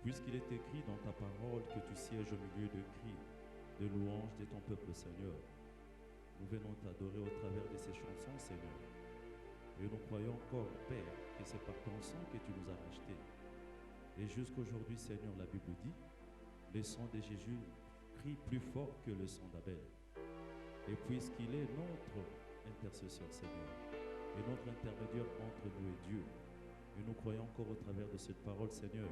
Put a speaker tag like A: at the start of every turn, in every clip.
A: Puisqu'il est écrit dans ta parole que tu sièges au milieu de cris, de louanges de ton peuple, Seigneur. Nous venons t'adorer au travers de ces chansons, Seigneur. Et nous croyons encore, Père, que c'est par ton sang que tu nous as rachetés. Et jusqu'aujourd'hui, Seigneur, la Bible dit, le sang de Jésus crie plus fort que le sang d'Abel. Et puisqu'il est notre intercesseur, Seigneur, et notre intermédiaire entre nous et Dieu, et nous croyons encore au travers de cette parole, Seigneur,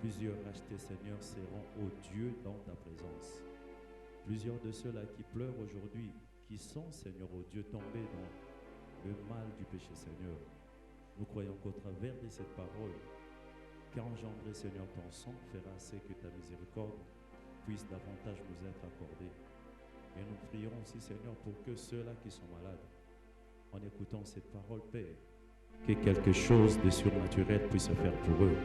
A: plusieurs rachetés, Seigneur, seront, ô Dieu, dans ta présence. Plusieurs de ceux-là qui pleurent aujourd'hui, qui sont, Seigneur, ô Dieu, tombés dans le mal du péché, Seigneur. Nous croyons qu'au travers de cette parole, qu'engendré, Seigneur, ton sang fera assez que ta miséricorde puisse davantage nous être accordée. Et nous prions aussi, Seigneur, pour que ceux-là qui sont malades, en écoutant cette parole, Père, que quelque chose de surnaturel puisse se faire pour eux.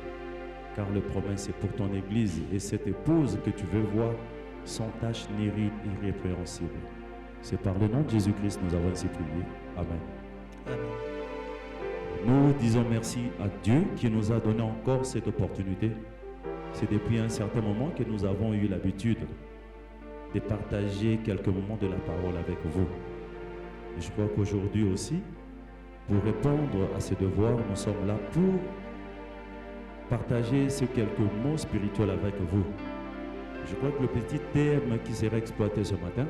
A: Car le promesse est pour ton Église et cette épouse que tu veux voir sans tache ni ride, irrépréhensible. C'est par le nom de Jésus-Christ que nous avons ainsi prié. Amen.
B: Amen.
A: Nous disons merci à Dieu qui nous a donné encore cette opportunité. C'est depuis un certain moment que nous avons eu l'habitude de partager quelques moments de la parole avec vous. Et je crois qu'aujourd'hui aussi, pour répondre à ces devoirs, nous sommes là pour partager ces quelques mots spirituels avec vous. Je crois que le petit thème qui sera exploité ce matin,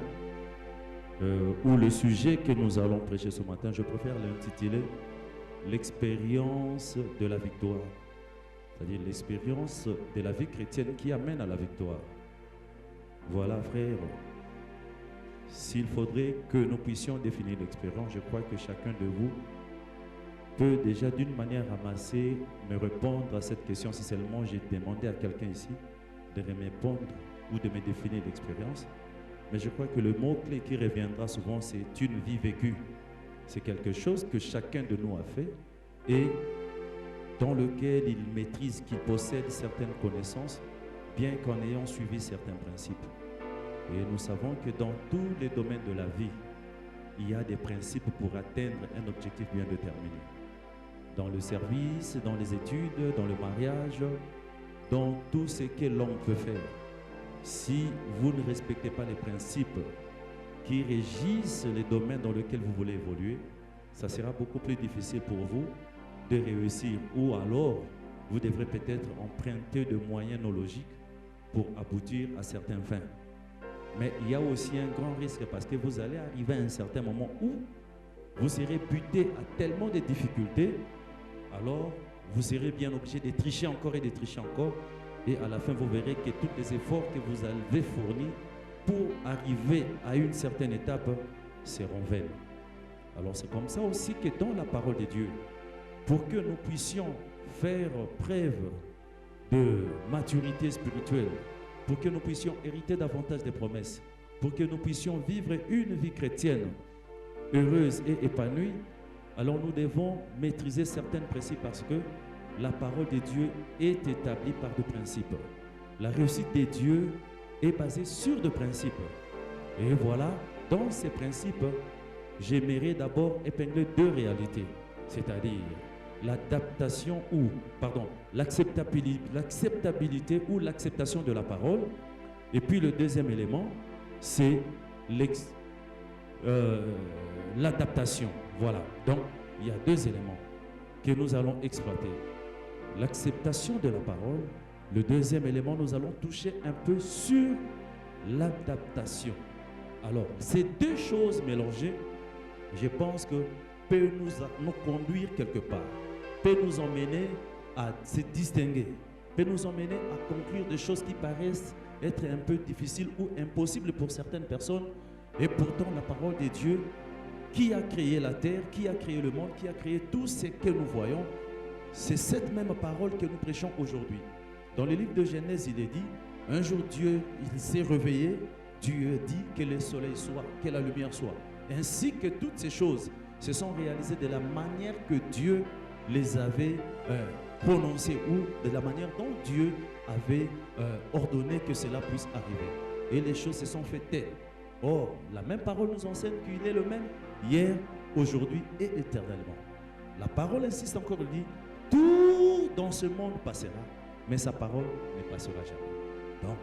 A: ou le sujet que nous allons prêcher ce matin, je préfère l'intituler « L'expérience de la victoire ». C'est-à-dire l'expérience de la vie chrétienne qui amène à la victoire. Voilà, frère, s'il faudrait que nous puissions définir l'expérience, je crois que chacun de vous peut déjà d'une manière ramassée me répondre à cette question. Si seulement j'ai demandé à quelqu'un ici de me répondre ou de me définir l'expérience. Mais je crois que le mot-clé qui reviendra souvent, c'est une vie vécue. C'est quelque chose que chacun de nous a fait et dans lequel il maîtrise, qu'il possède certaines connaissances, bien qu'en ayant suivi certains principes. Et nous savons que dans tous les domaines de la vie, il y a des principes pour atteindre un objectif bien déterminé. Dans le service, dans les études, dans le mariage, dans tout ce que l'homme peut faire. Si vous ne respectez pas les principes qui régissent les domaines dans lesquels vous voulez évoluer, ça sera beaucoup plus difficile pour vous de réussir. Ou alors, vous devrez peut-être emprunter de moyens non logiques pour aboutir à certaines fins. Mais il y a aussi un grand risque parce que vous allez arriver à un certain moment où vous serez buté à tellement de difficultés, alors vous serez bien obligé de tricher encore et de tricher encore. Et à la fin, vous verrez que tous les efforts que vous avez fournis pour arriver à une certaine étape seront vains. Alors c'est comme ça aussi que dans la parole de Dieu, pour que nous puissions faire preuve de maturité spirituelle, pour que nous puissions hériter davantage des promesses, pour que nous puissions vivre une vie chrétienne heureuse et épanouie, alors nous devons maîtriser certains principes parce que la parole de Dieu est établie par des principes. La réussite de Dieu est basée sur des principes. Et voilà, dans ces principes, j'aimerais d'abord épingler deux réalités, c'est-à-dire l'adaptation ou, pardon, l'acceptabilité ou l'acceptation de la parole. Et puis le deuxième élément, c'est l'adaptation. Voilà, donc il y a deux éléments que nous allons exploiter. L'acceptation de la parole. Le deuxième élément, nous allons toucher un peu sur l'adaptation. Alors, ces deux choses mélangées, je pense que peut nous conduire quelque part, peut nous emmener à se distinguer, peut nous emmener à conclure des choses qui paraissent être un peu difficiles ou impossibles pour certaines personnes. Et pourtant, la parole de Dieu, qui a créé la terre, qui a créé le monde, qui a créé tout ce que nous voyons, c'est cette même parole que nous prêchons aujourd'hui. Dans le livre de Genèse, il est dit, un jour Dieu, il s'est réveillé, Dieu dit que le soleil soit, que la lumière soit. Ainsi que toutes ces choses se sont réalisées de la manière que Dieu les avait prononcées ou de la manière dont Dieu avait ordonné que cela puisse arriver. Et les choses se sont faites telles. Or, la même parole nous enseigne qu'il est le même hier, aujourd'hui et éternellement. La parole insiste encore, elle dit, tout dans ce monde passera, mais sa parole ne passera jamais. Donc,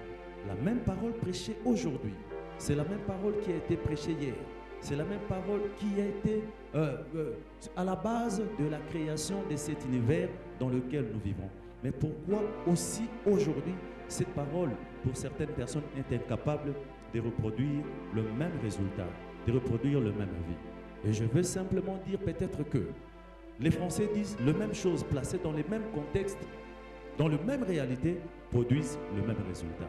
A: la même parole prêchée aujourd'hui, c'est la même parole qui a été prêchée hier. C'est la même parole qui a été à la base de la création de cet univers dans lequel nous vivons. Mais pourquoi aussi aujourd'hui, cette parole, pour certaines personnes, est incapable de reproduire le même résultat, de reproduire le même vie? Et je veux simplement dire peut-être que les Français disent la même chose, placée dans les mêmes contextes, dans la même réalité, produisent le même résultat.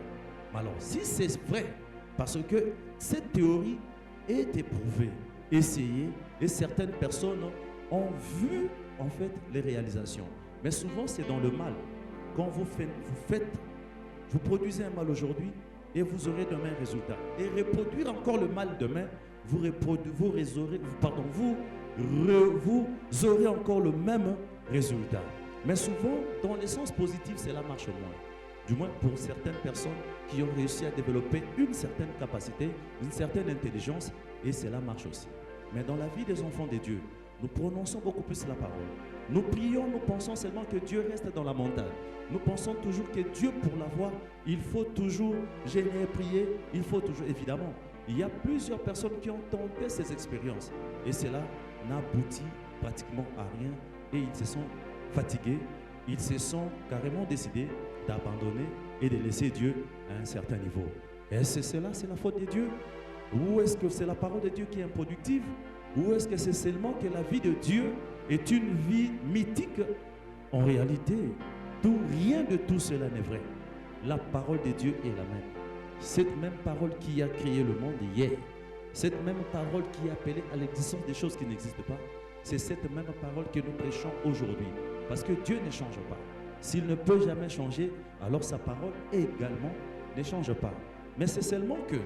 A: Alors, si c'est vrai, parce que cette théorie est éprouvée, essayée, et certaines personnes ont vu en fait les réalisations. Mais souvent, c'est dans le mal. Quand vous produisez un mal aujourd'hui et vous aurez demain un résultat. Et reproduire encore le mal demain, vous aurez encore le même résultat. Mais souvent, dans le sens positif, cela marche moins. Du moins pour certaines personnes qui ont réussi à développer une certaine capacité, une certaine intelligence, et cela marche aussi. Mais dans la vie des enfants de Dieu, nous prononçons beaucoup plus la parole. Nous prions, nous pensons seulement que Dieu reste dans la montagne. Nous pensons toujours que Dieu, pour l'avoir, il faut toujours gêner, prier, il faut toujours, évidemment. Il y a plusieurs personnes qui ont tenté ces expériences et cela n'aboutit pratiquement à rien et ils se sont fatigués, ils se sont carrément décidés d'abandonner et de laisser Dieu à un certain niveau. Est-ce que cela, c'est la faute de Dieu? Ou est-ce que c'est la parole de Dieu qui est improductive? Ou est-ce que c'est seulement que la vie de Dieu est une vie mythique? En réalité, rien de tout cela n'est vrai. La parole de Dieu est la même. Cette même parole qui a créé le monde hier, cette même parole qui a appelé à l'existence des choses qui n'existent pas, c'est cette même parole que nous prêchons aujourd'hui. Parce que Dieu ne change pas. S'il ne peut jamais changer, alors sa parole également ne change pas. Mais c'est seulement que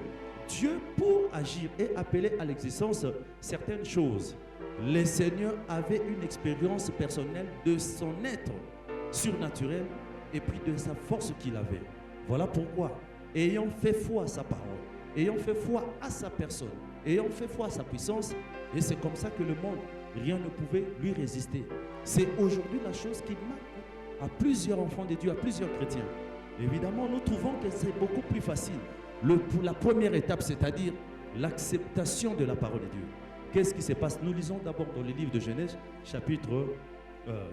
A: Dieu, pour agir et appeler à l'existence certaines choses, le Seigneur avait une expérience personnelle de son être surnaturel et puis de sa force qu'il avait. Voilà pourquoi, ayant fait foi à sa parole, ayant fait foi à sa personne, ayant fait foi à sa puissance, Et c'est comme ça que le monde, rien ne pouvait lui résister. C'est aujourd'hui la chose qui marque à plusieurs enfants de Dieu, à plusieurs chrétiens. Évidemment, nous trouvons que c'est beaucoup plus facile. Pour la première étape, c'est-à-dire l'acceptation de la parole de Dieu. Qu'est-ce qui se passe? Nous lisons d'abord dans le livre de Genèse, chapitre...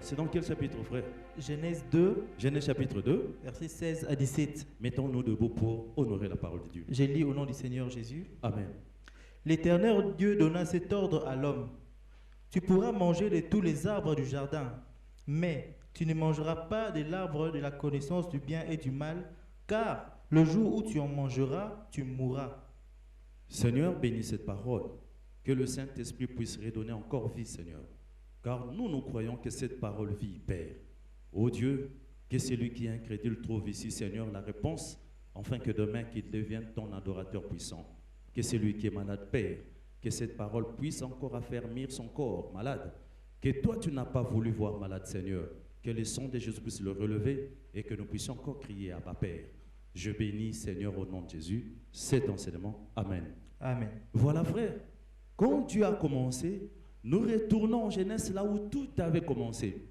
A: c'est dans quel chapitre, frère?
B: Genèse 2,
A: Genèse chapitre 2.
B: versets 16 à 17.
A: Mettons-nous debout pour honorer la parole de Dieu.
B: J'ai lu au nom du Seigneur Jésus.
A: Amen.
B: L'Éternel Dieu donna cet ordre à l'homme. Tu pourras manger de tous les arbres du jardin, mais tu ne mangeras pas de l'arbre de la connaissance du bien et du mal, car le jour où tu en mangeras, tu mourras.
A: Seigneur, bénis cette parole. Que le Saint-Esprit puisse redonner encore vie, Seigneur. Car nous croyons que cette parole vit, Père. Ô Dieu, que celui qui est incrédule trouve ici, Seigneur, la réponse, afin que demain qu'il devienne ton adorateur puissant. Que celui qui est malade, Père, que cette parole puisse encore affermir son corps malade. Que toi, tu n'as pas voulu voir malade, Seigneur. Que le sang de Jésus puisse le relever et que nous puissions encore crier à Abba, Père. Je bénis, Seigneur, au nom de Jésus, cet enseignement. Amen.
B: Amen.
A: Voilà, frère. Quand Dieu a commencé, nous retournons en Genèse là où tout avait commencé.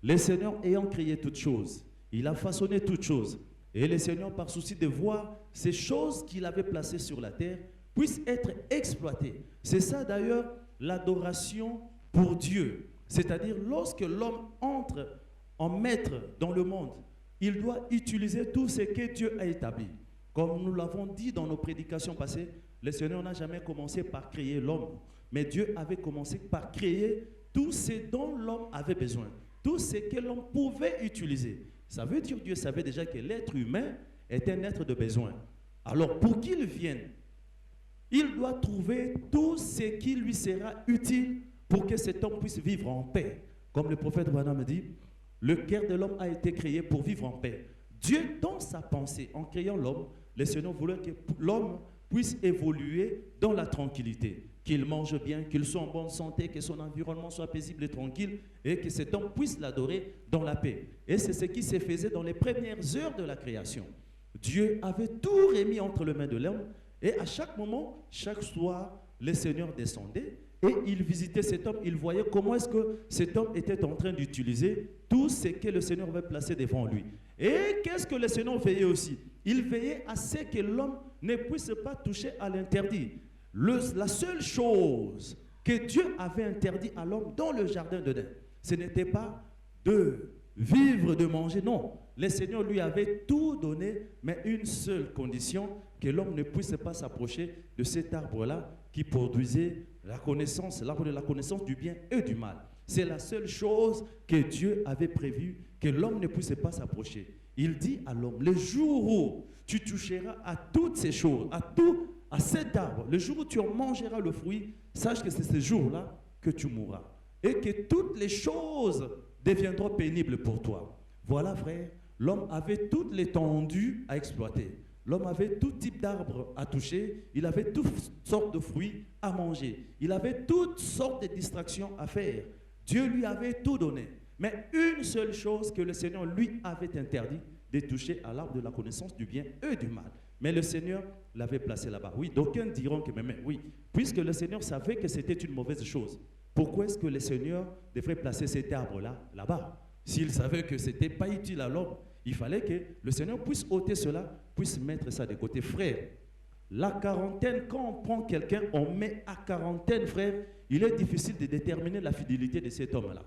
A: Le Seigneur ayant créé toutes choses, il a façonné toutes choses. Et le Seigneur, par souci de voir ces choses qu'il avait placées sur la terre, puissent être exploitées. C'est ça d'ailleurs l'adoration pour Dieu. C'est-à-dire lorsque l'homme entre en maître dans le monde, il doit utiliser tout ce que Dieu a établi. Comme nous l'avons dit dans nos prédications passées, le Seigneur n'a jamais commencé par créer l'homme, mais Dieu avait commencé par créer tout ce dont l'homme avait besoin, tout ce que l'homme pouvait utiliser. Ça veut dire que Dieu savait déjà que l'être humain est un être de besoin. Alors pour qu'il vienne, il doit trouver tout ce qui lui sera utile pour que cet homme puisse vivre en paix. Comme le prophète Branham dit, le cœur de l'homme a été créé pour vivre en paix. Dieu, dans sa pensée, en créant l'homme, le Seigneur voulait que l'homme puisse évoluer dans la tranquillité, qu'il mange bien, qu'il soit en bonne santé, que son environnement soit paisible et tranquille, et que cet homme puisse l'adorer dans la paix. Et c'est ce qui se faisait dans les premières heures de la création. Dieu avait tout remis entre les mains de l'homme, et à chaque moment, chaque soir, le Seigneur descendait, et il visitait cet homme, il voyait comment est-ce que cet homme était en train d'utiliser tout ce que le Seigneur avait placé devant lui. Et qu'est-ce que le Seigneur veillait aussi? Il veillait à ce que l'homme ne puisse pas toucher à l'interdit. La seule chose que Dieu avait interdit à l'homme dans le jardin d'Éden, ce n'était pas de vivre, de manger, non. Le Seigneur lui avait tout donné, mais une seule condition, que l'homme ne puisse pas s'approcher de cet arbre-là qui produisait la connaissance, l'arbre de la connaissance du bien et du mal. C'est la seule chose que Dieu avait prévue, que l'homme ne puisse pas s'approcher. Il dit à l'homme, le jour où tu toucheras à toutes ces choses, à cet arbre, le jour où tu en mangeras le fruit, sache que c'est ce jour-là que tu mourras. Et que toutes les choses deviendront pénibles pour toi. Voilà, frère, l'homme avait toute l'étendue à exploiter. L'homme avait tout type d'arbres à toucher, il avait toutes sortes de fruits à manger, il avait toutes sortes de distractions à faire. Dieu lui avait tout donné. Mais une seule chose que le Seigneur lui avait interdit, de toucher à l'arbre de la connaissance du bien et du mal. Mais le Seigneur l'avait placé là-bas. Oui, d'aucuns diront que, mais oui, puisque le Seigneur savait que c'était une mauvaise chose, pourquoi est-ce que le Seigneur devrait placer cet arbre-là, là-bas? S'il savait que ce n'était pas utile à l'homme, il fallait que le Seigneur puisse ôter cela, puisse mettre ça de côté. Frère, la quarantaine, quand on prend quelqu'un, on met à quarantaine, frère, il est difficile de déterminer la fidélité de cet homme-là.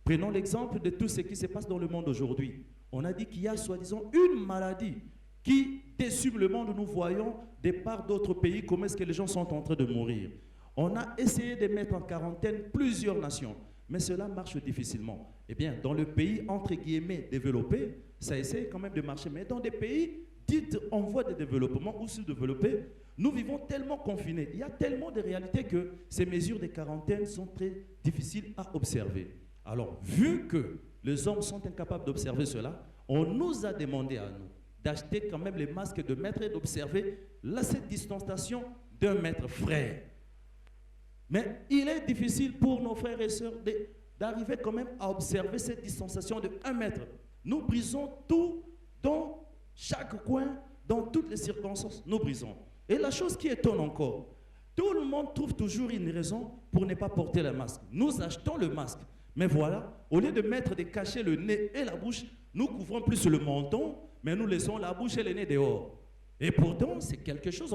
A: Prenons l'exemple de tout ce qui se passe dans le monde aujourd'hui. On a dit qu'il y a soi-disant une maladie qui décime le monde. Nous voyons des parts d'autres pays comment est-ce que les gens sont en train de mourir. On a essayé de mettre en quarantaine plusieurs nations, mais cela marche difficilement. Eh bien, dans le pays, entre guillemets, développé, ça essaie quand même de marcher. Mais dans des pays dits en voie de développement ou sous-développés, nous vivons tellement confinés. Il y a tellement de réalités que ces mesures de quarantaine sont très difficiles à observer. Alors, vu que les hommes sont incapables d'observer cela, on nous a demandé à nous d'acheter quand même les masques de mètre et d'observer cette distanciation d'un mètre, frère. Mais il est difficile pour nos frères et sœurs d'arriver quand même à observer cette distanciation de 1 mètre. Nous brisons tout dans chaque coin, dans toutes les circonstances, nous brisons. Et la chose qui étonne encore, Tout le monde trouve toujours une raison pour ne pas porter le masque. Nous achetons le masque. Mais voilà, au lieu de mettre de cacher le nez et la bouche, nous couvrons plus le menton, mais nous laissons la bouche et le nez dehors. Et pourtant, c'est quelque chose,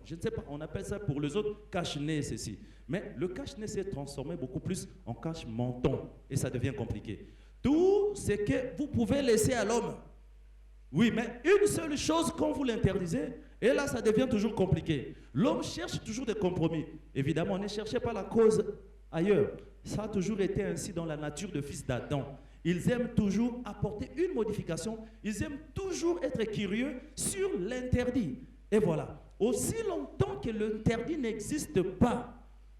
A: je ne sais pas, on appelle ça pour les autres cache-nez, ceci. Mais le cache-nez s'est transformé beaucoup plus en cache-menton. Et ça devient compliqué. Tout ce que vous pouvez laisser à l'homme. Oui, mais une seule chose, quand vous l'interdisez, et là, ça devient toujours compliqué. L'homme cherche toujours des compromis. Évidemment, ne cherchez pas la cause ailleurs. Ça a toujours été ainsi dans la nature de fils d'Adam. Ils aiment toujours apporter une modification. Ils aiment toujours être curieux sur l'interdit. Et voilà. Aussi longtemps que l'interdit n'existe pas,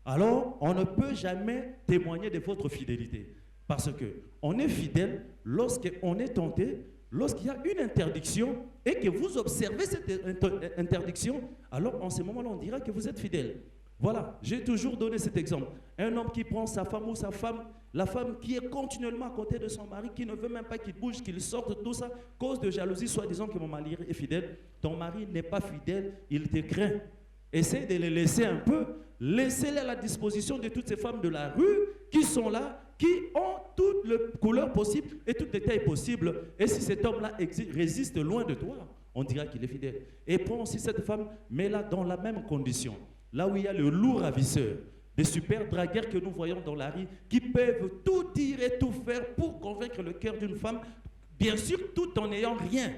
A: alors on ne peut jamais témoigner de votre fidélité. Parce qu'on est fidèle lorsqu'on est tenté, lorsqu'il y a une interdiction et que vous observez cette interdiction, alors en ce moment-là, on dira que vous êtes fidèle. Voilà, j'ai toujours donné cet exemple. Un homme qui prend sa femme ou sa femme, la femme qui est continuellement à côté de son mari, qui ne veut même pas qu'il bouge, qu'il sorte, tout ça, cause de jalousie, soi-disant que mon mari est fidèle. Ton mari n'est pas fidèle, il te craint. Essaye de les laisser un peu, laissez-les à la disposition de toutes ces femmes de la rue qui sont là, qui ont toutes les couleurs possibles et toutes les tailles possibles. Et si cet homme-là résiste loin de toi, on dira qu'il est fidèle. Et prends aussi cette femme, mets-la dans la même condition. Là où il y a le loup ravisseur, des super dragueurs que nous voyons dans la rue, qui peuvent tout dire et tout faire pour convaincre le cœur d'une femme, bien sûr tout en n'ayant rien.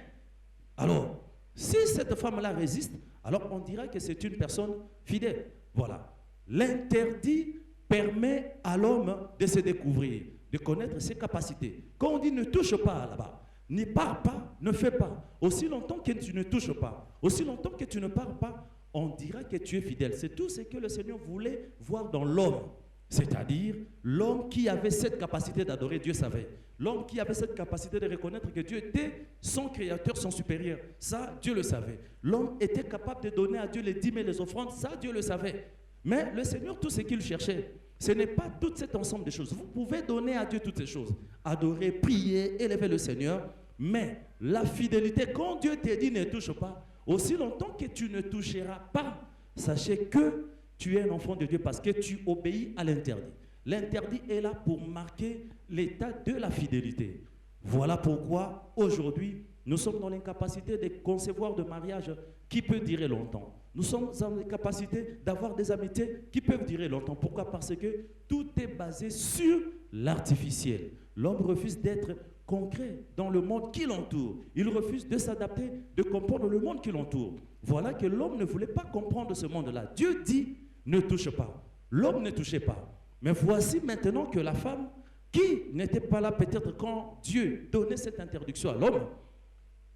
A: Alors, si cette femme-là résiste, alors on dira que c'est une personne fidèle. Voilà. L'interdit permet à l'homme de se découvrir, de connaître ses capacités. Quand on dit ne touche pas là-bas, n'y parle pas, ne fais pas. Aussi longtemps que tu ne touches pas, aussi longtemps que tu ne parles pas, on dira que tu es fidèle. C'est tout ce que le Seigneur voulait voir dans l'homme. C'est-à-dire, l'homme qui avait cette capacité d'adorer Dieu savait. L'homme qui avait cette capacité de reconnaître que Dieu était son créateur, son supérieur. Ça, Dieu le savait. L'homme était capable de donner à Dieu les dîmes et les offrandes. Ça, Dieu le savait. Mais le Seigneur, tout ce qu'il cherchait, ce n'est pas tout cet ensemble de choses. Vous pouvez donner à Dieu toutes ces choses. Adorer, prier, élever le Seigneur. Mais la fidélité, quand Dieu te dit ne touche pas, aussi longtemps que tu ne toucheras pas, sachez que tu es un enfant de Dieu parce que tu obéis à l'interdit. L'interdit est là pour marquer l'état de la fidélité. Voilà pourquoi aujourd'hui, nous sommes dans l'incapacité de concevoir de mariage qui peut durer longtemps. Nous sommes dans l'incapacité d'avoir des amitiés qui peuvent durer longtemps. Pourquoi? Parce que tout est basé sur l'artificiel. L'homme refuse d'être concret dans le monde qui l'entoure. Il refuse de s'adapter, de comprendre le monde qui l'entoure. Voilà que l'homme ne voulait pas comprendre ce monde-là. Dieu dit, ne touche pas. L'homme ne touchait pas. Mais voici maintenant que la femme, qui n'était pas là peut-être quand Dieu donnait cette interdiction à l'homme,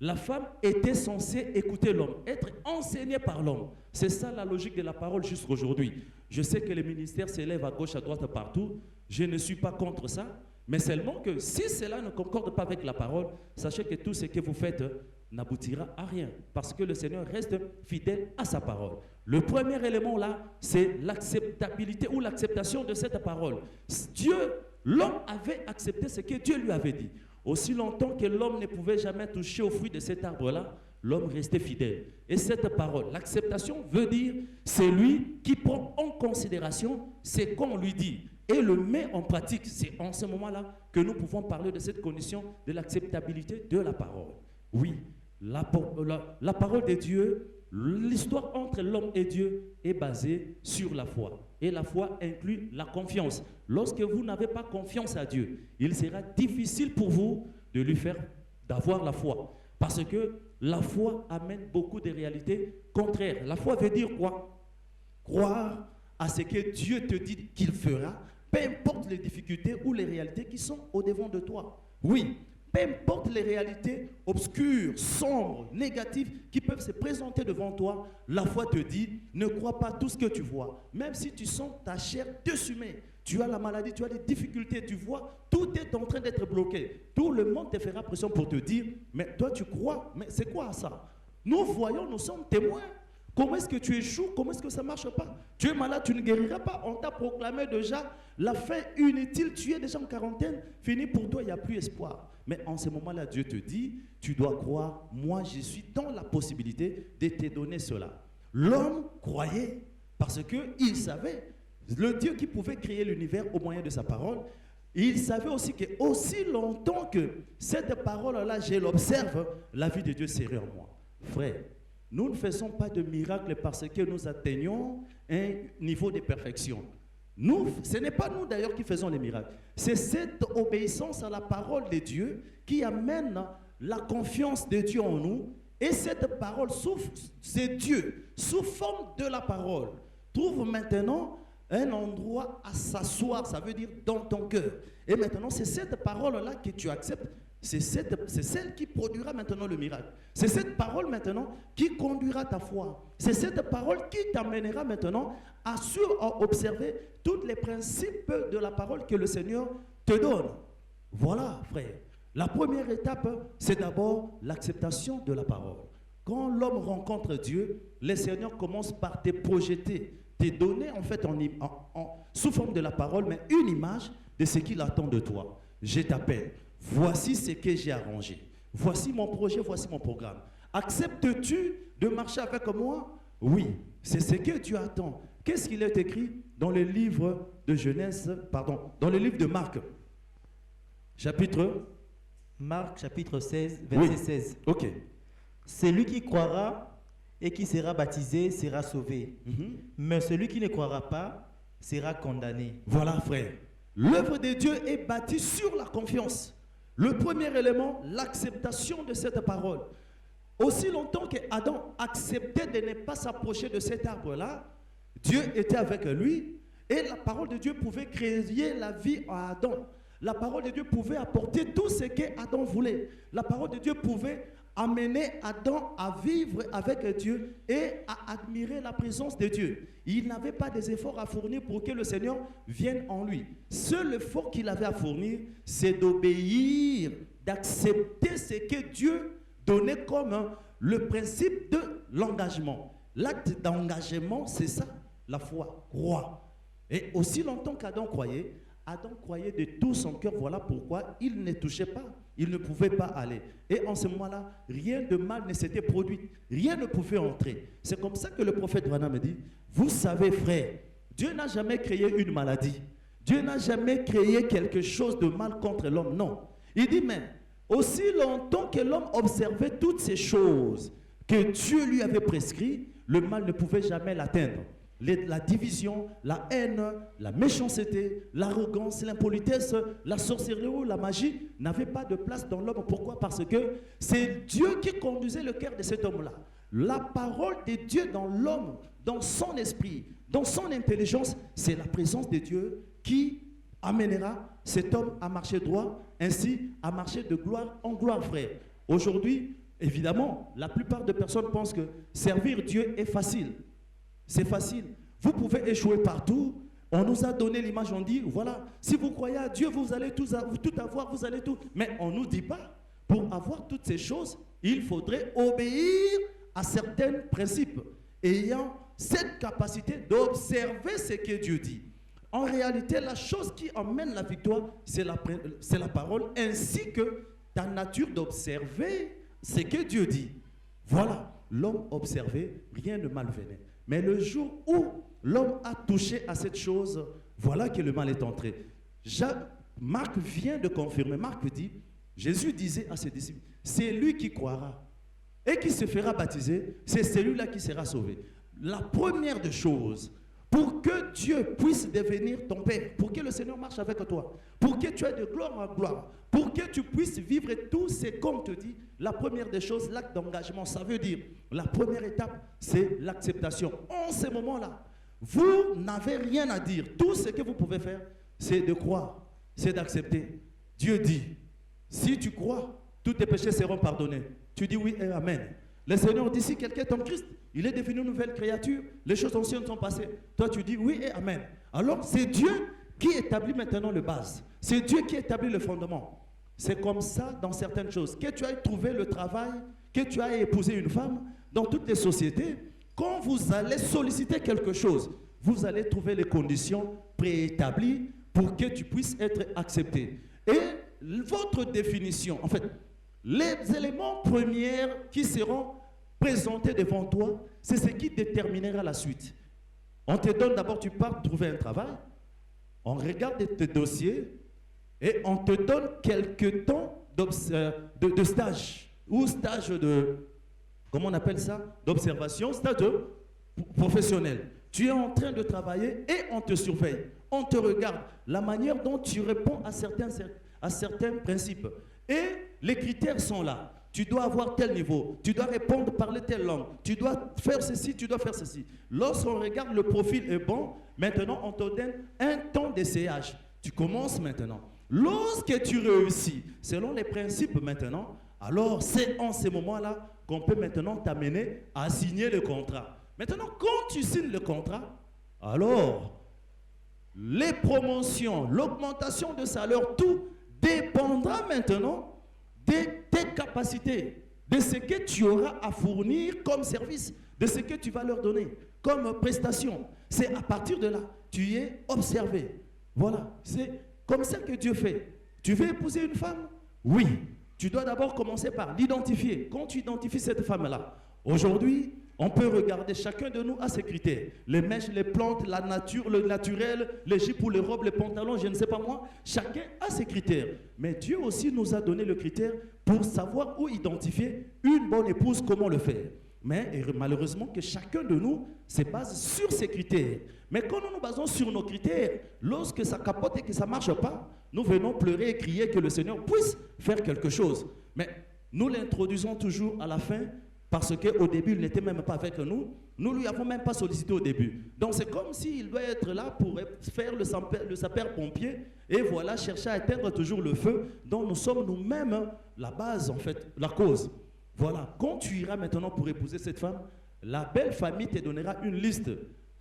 A: la femme était censée écouter l'homme, être enseignée par l'homme. C'est ça la logique de la parole jusqu'aujourd'hui. Je sais que les ministères s'élèvent à gauche, à droite, partout. Je ne suis pas contre ça. Mais seulement que si cela ne concorde pas avec la parole, sachez que tout ce que vous faites n'aboutira à rien. Parce que le Seigneur reste fidèle à sa parole. Le premier élément là, c'est l'acceptabilité ou l'acceptation de cette parole. L'homme avait accepté ce que Dieu lui avait dit. Aussi longtemps que l'homme ne pouvait jamais toucher au fruit de cet arbre-là, l'homme restait fidèle. Et cette parole, l'acceptation veut dire, c'est lui qui prend en considération ce qu'on lui dit et le met en pratique. C'est en ce moment-là que nous pouvons parler de cette condition de l'acceptabilité de la parole. Oui, la parole de Dieu, l'histoire entre l'homme et Dieu est basée sur la foi. Et la foi inclut la confiance. Lorsque vous n'avez pas confiance à Dieu, il sera difficile pour vous de lui faire, d'avoir la foi. Parce que la foi amène beaucoup de réalités contraires. La foi veut dire quoi? Croire à ce que Dieu te dit qu'il fera, peu importe les difficultés ou les réalités qui sont au-devant de toi. Oui, peu importe les réalités obscures, sombres, négatives qui peuvent se présenter devant toi, la foi te dit, ne crois pas tout ce que tu vois. Même si tu sens ta chair dessumée, tu as la maladie, tu as des difficultés, tu vois, tout est en train d'être bloqué. Tout le monde te fera pression pour te dire, mais toi tu crois, mais c'est quoi ça? Nous voyons, nous sommes témoins. Comment est-ce que tu échoues? Comment est-ce que ça ne marche pas? Tu es malade, tu ne guériras pas. On t'a proclamé déjà la fin inutile, tu es déjà en quarantaine, fini pour toi, il n'y a plus espoir. Mais en ce moment-là, Dieu te dit, tu dois croire, moi je suis dans la possibilité de te donner cela. L'homme croyait Parce qu'il savait, le Dieu qui pouvait créer l'univers au moyen de sa parole, il savait aussi que aussi longtemps que cette parole-là, je l'observe, la vie de Dieu serait en moi. Frère, nous ne faisons pas de miracles parce que nous atteignons un niveau de perfection. Nous, ce n'est pas nous d'ailleurs qui faisons les miracles. C'est cette obéissance à la parole de Dieu qui amène la confiance de Dieu en nous. Et cette parole, c'est Dieu, sous forme de la parole, trouve maintenant un endroit à s'asseoir, ça veut dire dans ton cœur. Et maintenant, c'est cette parole-là que tu acceptes, c'est celle qui produira maintenant le miracle. C'est cette parole maintenant qui conduira ta foi. C'est cette parole qui t'amènera maintenant à observer tous les principes de la parole que le Seigneur te donne. Voilà, frère. La première étape, c'est d'abord l'acceptation de la parole. Quand l'homme rencontre Dieu, le Seigneur commence par te projeter, te donner en fait sous forme de la parole, mais une image de ce qu'il attend de toi. Je t'appelle. Voici ce que j'ai arrangé. Voici mon projet, voici mon programme. Acceptes-tu de marcher avec moi? Oui, c'est ce que Dieu attend. Qu'est-ce qu'il est écrit dans le livre de Genèse, dans le livre de Marc,
B: Marc chapitre 16, verset 16.
A: Ok.
B: Celui qui croira et qui sera baptisé sera sauvé. Mais celui qui ne croira pas sera condamné.
A: Voilà, frère. L'œuvre de Dieu est bâtie sur la confiance. Le premier élément, l'acceptation de cette parole. Aussi longtemps qu'Adam acceptait de ne pas s'approcher de cet arbre-là, Dieu était avec lui et la parole de Dieu pouvait créer la vie à Adam. La parole de Dieu pouvait apporter tout ce qu'Adam voulait. La parole de Dieu pouvait amener Adam à vivre avec Dieu et à admirer la présence de Dieu. Il n'avait pas des efforts à fournir pour que le Seigneur vienne en lui. Seul effort qu'il avait à fournir, c'est d'obéir, d'accepter ce que Dieu donnait comme le principe de l'engagement. L'acte d'engagement, c'est ça, la foi, croire. Et aussi longtemps qu'Adam croyait de tout son cœur, voilà pourquoi il ne touchait pas, il ne pouvait pas aller. Et en ce moment-là, rien de mal ne s'était produit, rien ne pouvait entrer. C'est comme ça que le prophète Branham me dit, vous savez frère, Dieu n'a jamais créé une maladie, Dieu n'a jamais créé quelque chose de mal contre l'homme, non. Il dit, mais aussi longtemps que l'homme observait toutes ces choses que Dieu lui avait prescrites, le mal ne pouvait jamais l'atteindre. La division, la haine, la méchanceté, l'arrogance, l'impolitesse, la sorcellerie ou la magie n'avaient pas de place dans l'homme. Pourquoi? Parce que c'est Dieu qui conduisait le cœur de cet homme-là. La parole de Dieu dans l'homme, dans son esprit, dans son intelligence, c'est la présence de Dieu qui amènera cet homme à marcher droit, ainsi à marcher de gloire en gloire, frère. Aujourd'hui, évidemment, la plupart des personnes pensent que servir Dieu est facile. C'est facile. Vous pouvez échouer partout. On nous a donné l'image, on dit, voilà, si vous croyez à Dieu, vous allez tout avoir, vous allez tout. Mais on ne nous dit pas, pour avoir toutes ces choses, il faudrait obéir à certains principes, ayant cette capacité d'observer ce que Dieu dit. En réalité, la chose qui emmène la victoire, c'est la parole, ainsi que ta nature d'observer ce que Dieu dit. Voilà, l'homme observait, rien de mal venait. Mais le jour où l'homme a touché à cette chose, voilà que le mal est entré. Marc vient de confirmer. Marc dit, Jésus disait à ses disciples, c'est lui qui croira et qui se fera baptiser, c'est celui-là qui sera sauvé. La première des choses, pour que Dieu puisse devenir ton Père, pour que le Seigneur marche avec toi, pour que tu aies de gloire en gloire, pour que tu puisses vivre tout ce qu'on te dit, la première des choses, l'acte d'engagement, ça veut dire, la première étape, c'est l'acceptation. En ce moment-là, vous n'avez rien à dire. Tout ce que vous pouvez faire, c'est de croire, c'est d'accepter. Dieu dit, si tu crois, tous tes péchés seront pardonnés. Tu dis oui et amen. Le Seigneur dit, si quelqu'un est en Christ, il est devenu une nouvelle créature, les choses anciennes sont passées. Toi, tu dis oui et amen. Alors, c'est Dieu qui établit maintenant le base. C'est Dieu qui établit le fondement. C'est comme ça dans certaines choses. Que tu aies trouvé le travail, que tu aies épousé une femme, dans toutes les sociétés, quand vous allez solliciter quelque chose, vous allez trouver les conditions préétablies pour que tu puisses être accepté. Et votre définition, en fait, les éléments premiers qui seront présentés devant toi, c'est ce qui déterminera la suite. On te donne d'abord, tu pars trouver un travail, on regarde tes dossiers et on te donne quelques temps de stage ou stage de, comment on appelle ça, d'observation, stage professionnel. Tu es en train de travailler et on te surveille, on te regarde, la manière dont tu réponds à certains principes. Et les critères sont là. Tu dois avoir tel niveau, tu dois répondre, parler telle langue, tu dois faire ceci, tu dois faire ceci. Lorsqu'on regarde le profil est bon, maintenant on te donne un temps d'essayage. Tu commences maintenant. Lorsque tu réussis, selon les principes maintenant, alors c'est en ces moments-là qu'on peut maintenant t'amener à signer le contrat. Maintenant, quand tu signes le contrat, alors les promotions, l'augmentation de salaire, tout dépendra maintenant de tes capacités, de ce que tu auras à fournir comme service, de ce que tu vas leur donner comme prestation. C'est à partir de là, tu es observé. Voilà, c'est comme ça que Dieu fait. Tu veux épouser une femme? Oui. Tu dois d'abord commencer par l'identifier. Quand tu identifies cette femme-là, aujourd'hui, on peut regarder, chacun de nous a ses critères. Les mèches, les plantes, la nature, le naturel, les jupes ou les robes, les pantalons, je ne sais pas moi. Chacun a ses critères. Mais Dieu aussi nous a donné le critère pour savoir où identifier une bonne épouse, comment le faire. Mais malheureusement que chacun de nous se base sur ses critères. Mais quand nous nous basons sur nos critères, lorsque ça capote et que ça ne marche pas, nous venons pleurer et crier que le Seigneur puisse faire quelque chose. Mais nous l'introduisons toujours à la fin parce qu'au début, il n'était même pas avec nous. Nous ne lui avons même pas sollicité au début. Donc c'est comme s'il doit être là pour faire le sapeur-pompier et voilà, chercher à éteindre toujours le feu dont nous sommes nous-mêmes la base, en fait, la cause. Voilà, quand tu iras maintenant pour épouser cette femme, la belle famille te donnera une liste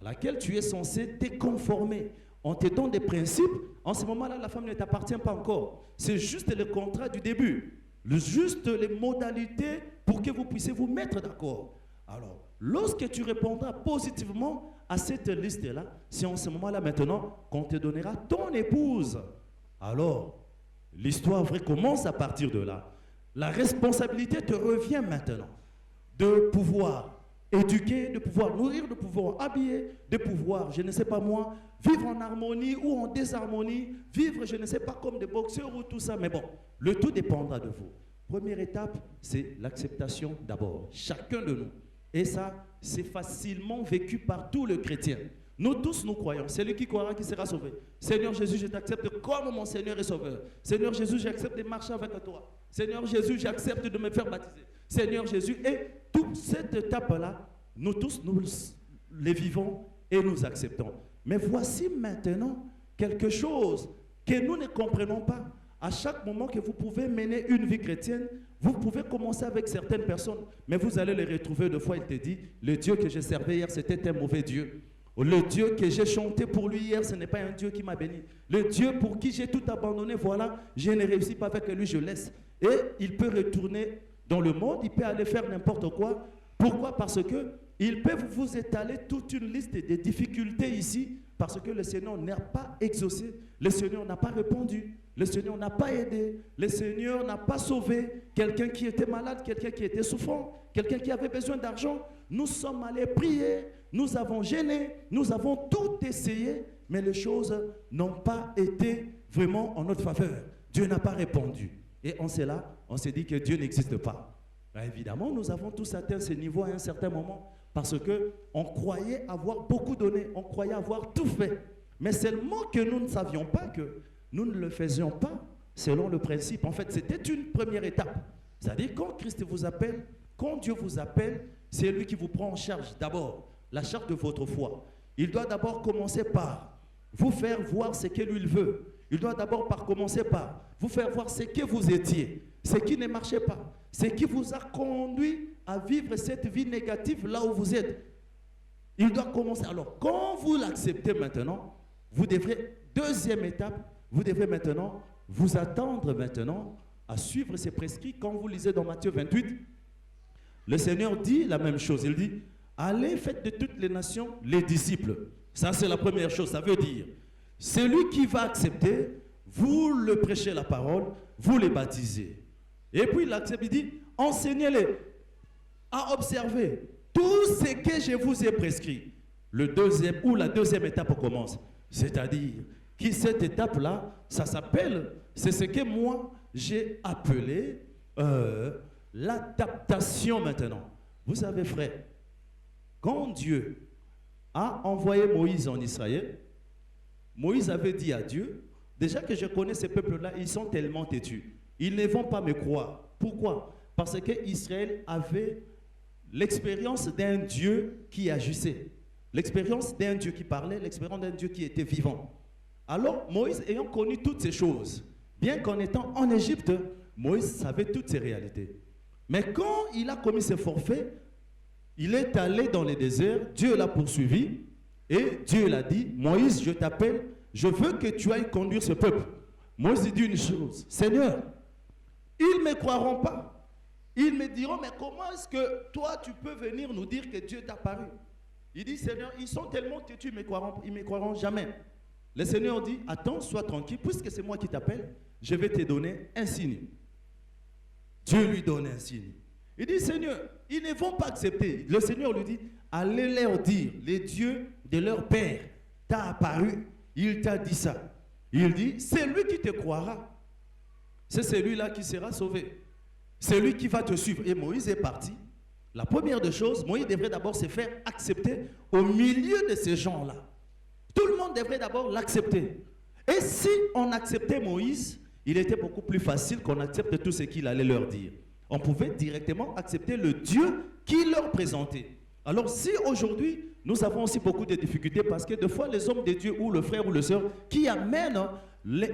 A: à laquelle tu es censé te conformer. On te donne des principes. En ce moment-là, la femme ne t'appartient pas encore. C'est juste le contrat du début. Juste les modalités pour que vous puissiez vous mettre d'accord. Alors, lorsque tu répondras positivement à cette liste-là, c'est en ce moment-là maintenant qu'on te donnera ton épouse. Alors, l'histoire vraie commence à partir de là. La responsabilité te revient maintenant de pouvoir éduquer, de pouvoir nourrir, de pouvoir habiller, de pouvoir, je ne sais pas moi, vivre en harmonie ou en désharmonie, vivre, je ne sais pas, comme des boxeurs ou tout ça. Mais bon, le tout dépendra de vous. Première étape, c'est l'acceptation d'abord, chacun de nous. Et ça, c'est facilement vécu par tous les chrétiens. Nous tous, nous croyons. Celui qui croira qui sera sauvé. Seigneur Jésus, je t'accepte comme mon Seigneur et Sauveur. Seigneur Jésus, j'accepte de marcher avec toi. Seigneur Jésus, j'accepte de me faire baptiser. Seigneur Jésus, et toute cette étape-là, nous tous, nous les vivons et nous acceptons. Mais voici maintenant quelque chose que nous ne comprenons pas. À chaque moment que vous pouvez mener une vie chrétienne, vous pouvez commencer avec certaines personnes, mais vous allez les retrouver deux fois. Il te dit, le Dieu que j'ai servi hier, c'était un mauvais Dieu. Le Dieu que j'ai chanté pour lui hier, ce n'est pas un Dieu qui m'a béni. Le Dieu pour qui j'ai tout abandonné, voilà, je ne réussis pas avec lui, je laisse. Et il peut retourner dans le monde, il peut aller faire n'importe quoi. Pourquoi? Parce qu'il peut vous étaler toute une liste de difficultés ici, parce que le Seigneur n'a pas exaucé, le Seigneur n'a pas répondu, le Seigneur n'a pas aidé, le Seigneur n'a pas sauvé quelqu'un qui était malade, quelqu'un qui était souffrant, quelqu'un qui avait besoin d'argent. Nous sommes allés prier, nous avons gêné, nous avons tout essayé, mais les choses n'ont pas été vraiment en notre faveur. Dieu n'a pas répondu. Et en cela, on s'est dit que Dieu n'existe pas. Ben évidemment, nous avons tous atteint ce niveau à un certain moment parce qu'on croyait avoir beaucoup donné, on croyait avoir tout fait. Mais seulement que nous ne savions pas que nous ne le faisions pas selon le principe. En fait, c'était une première étape. C'est-à-dire, quand Christ vous appelle, quand Dieu vous appelle, c'est lui qui vous prend en charge d'abord, la charge de votre foi. Il doit d'abord commencer par vous faire voir ce que lui veut. Il doit d'abord commencer par vous faire voir ce que vous étiez, ce qui ne marchait pas, ce qui vous a conduit à vivre cette vie négative là où vous êtes. Il doit commencer. Alors, quand vous l'acceptez maintenant, vous devrez, deuxième étape, vous devrez maintenant vous attendre maintenant à suivre ces prescrits. Quand vous lisez dans Matthieu 28, le Seigneur dit la même chose. Il dit, allez, faites de toutes les nations les disciples. Ça, c'est la première chose. Ça veut dire, celui qui va accepter, vous le prêchez la parole, vous les baptisez. Et puis il accepte, il dit, enseignez-les à observer tout ce que je vous ai prescrit. la deuxième étape commence. C'est-à-dire que cette étape-là, c'est ce que moi j'ai appelé l'adaptation maintenant. Vous savez, frère, quand Dieu a envoyé Moïse en Israël, Moïse avait dit à Dieu, déjà que je connais ces peuples-là, ils sont tellement têtus. Ils ne vont pas me croire. Pourquoi? Parce que Israël avait l'expérience d'un Dieu qui agissait, l'expérience d'un Dieu qui parlait, l'expérience d'un Dieu qui était vivant. Alors, Moïse ayant connu toutes ces choses, bien qu'en étant en Égypte, Moïse savait toutes ces réalités. Mais quand il a commis ses forfaits, il est allé dans le désert, Dieu l'a poursuivi, et Dieu l'a dit, Moïse, je t'appelle, je veux que tu ailles conduire ce peuple. Moïse dit une chose, Seigneur, ils ne me croiront pas. Ils me diront, mais comment est-ce que toi, tu peux venir nous dire que Dieu t'a paru? Il dit, Seigneur, ils sont tellement têtus, ils ne me croiront jamais. Le Seigneur dit, attends, sois tranquille, puisque c'est moi qui t'appelle, je vais te donner un signe. Dieu lui donne un signe. Il dit, Seigneur, ils ne vont pas accepter. Le Seigneur lui dit, allez leur dire, les dieux de leur père t'a apparu, il t'a dit ça. Il dit, c'est lui qui te croira. C'est celui-là qui sera sauvé. C'est lui qui va te suivre. Et Moïse est parti. La première des choses, Moïse devrait d'abord se faire accepter au milieu de ces gens-là. Tout le monde devrait d'abord l'accepter. Et si on acceptait Moïse, il était beaucoup plus facile qu'on accepte tout ce qu'il allait leur dire. On pouvait directement accepter le Dieu qui leur présentait. Alors si aujourd'hui, nous avons aussi beaucoup de difficultés parce que des fois les hommes de Dieu ou le frère ou le sœur qui amènent,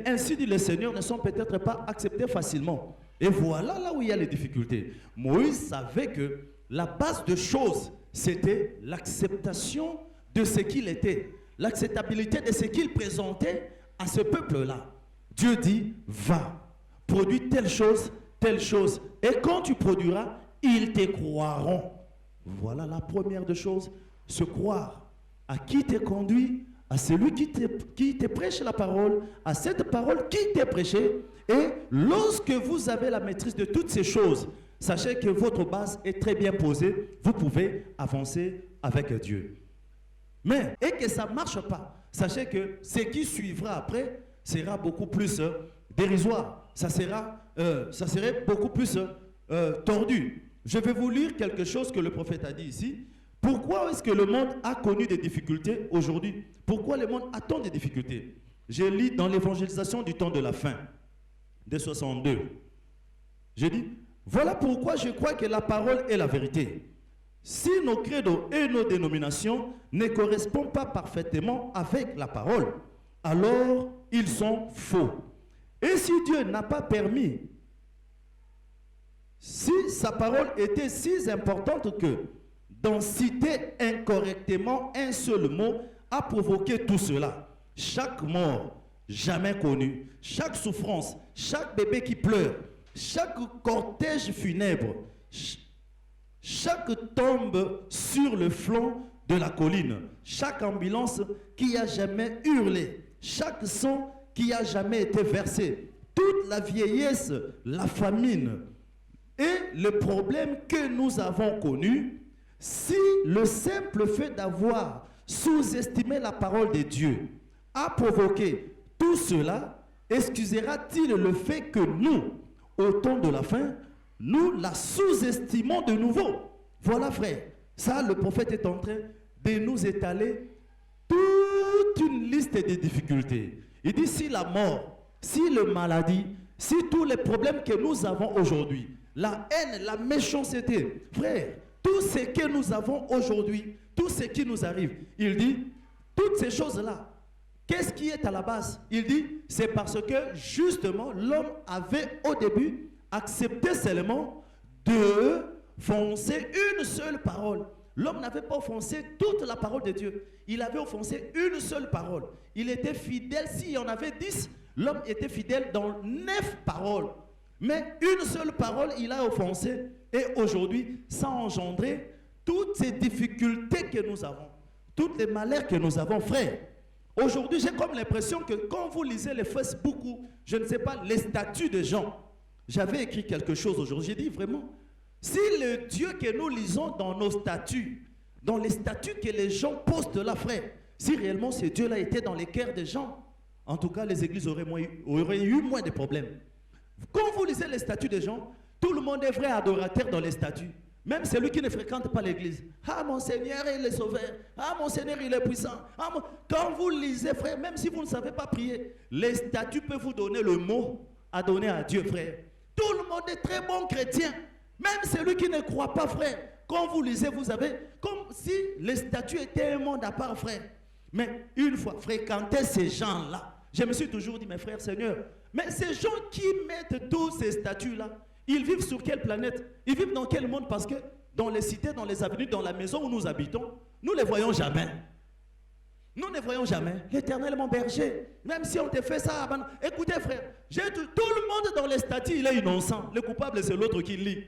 A: ainsi dit le Seigneur, ne sont peut-être pas acceptés facilement. Et voilà là où il y a les difficultés. Moïse savait que la base de choses, c'était l'acceptation de ce qu'il était, l'acceptabilité de ce qu'il présentait à ce peuple-là. Dieu dit, va, produis telle chose, et quand tu produiras, ils te croiront. Voilà la première des choses, se croire. À qui t'es conduit, à celui qui te prêche la parole, à cette parole qui t'est prêchée. Et lorsque vous avez la maîtrise de toutes ces choses, sachez que votre base est très bien posée, vous pouvez avancer avec Dieu. Mais, et que ça ne marche pas, sachez que ce qui suivra après sera beaucoup plus dérisoire. Ça serait beaucoup plus tordu. Je vais vous lire quelque chose que le prophète a dit ici. Pourquoi est-ce que le monde a connu des difficultés aujourd'hui? Pourquoi le monde a tant de difficultés? Je lis dans l'évangélisation du temps de la fin, de 62. Je dis, voilà pourquoi je crois que la parole est la vérité. Si nos credos et nos dénominations ne correspondent pas parfaitement avec la parole, alors ils sont faux. Et si Dieu n'a pas permis, si sa parole était si importante que d'en citer incorrectement un seul mot a provoqué tout cela, chaque mort jamais connue, chaque souffrance, chaque bébé qui pleure, chaque cortège funèbre, chaque tombe sur le flanc de la colline, chaque ambulance qui a jamais hurlé, chaque sang qui a jamais été versé, toute la vieillesse, la famine et le problème que nous avons connu, si le simple fait d'avoir sous-estimé la parole de Dieu a provoqué tout cela, excusera-t-il le fait que nous, au temps de la fin, nous la sous-estimons de nouveau? Voilà, frère, ça le prophète est en train de nous étaler toute une liste de difficultés. Il dit, si la mort, si la maladie, si tous les problèmes que nous avons aujourd'hui, la haine, la méchanceté, frère, tout ce que nous avons aujourd'hui, tout ce qui nous arrive, il dit, toutes ces choses-là, qu'est-ce qui est à la base? Il dit, c'est parce que justement, l'homme avait au début accepté seulement de foncer une seule parole. L'homme n'avait pas offensé toute la parole de Dieu. Il avait offensé une seule parole. Il était fidèle. S'il y en avait 10, l'homme était fidèle dans 9 paroles. Mais une seule parole, il a offensé. Et aujourd'hui, ça a engendré toutes ces difficultés que nous avons. Tous les malheurs que nous avons, frère. Aujourd'hui, j'ai comme l'impression que quand vous lisez les Facebook ou, je ne sais pas, les statuts de gens, j'avais écrit quelque chose aujourd'hui. J'ai dit vraiment, si le Dieu que nous lisons dans nos statuts
C: dans les statuts que les gens postent là, frère. Si réellement ce Dieu-là était dans les cœurs des gens, en tout cas, les églises auraient eu moins de problèmes. Quand vous lisez les statuts des gens, tout le monde est vrai adorateur dans les statuts. Même celui qui ne fréquente pas l'église. Ah, mon Seigneur, il est sauveur. Ah, mon Seigneur, il est puissant. Quand vous lisez, frère, même si vous ne savez pas prier, les statuts peuvent vous donner le mot à donner à Dieu, frère. Tout le monde est très bon chrétien. Même celui qui ne croit pas, frère. Quand vous lisez, vous avez comme si les statuts étaient un monde à part, frère. Mais une fois fréquenté ces gens-là, je me suis toujours dit, mes frères, Seigneur, mais ces gens qui mettent tous ces statuts-là, ils vivent sur quelle planète? Ils vivent dans quel monde? Parce que dans les cités, dans les avenues, dans la maison où nous habitons, nous ne les voyons jamais. Nous ne voyons jamais. L'Éternel, mon berger, même si on te fait ça, écoutez frère, tout le monde dans les statuts, il est innocent. Le coupable, c'est l'autre qui lit.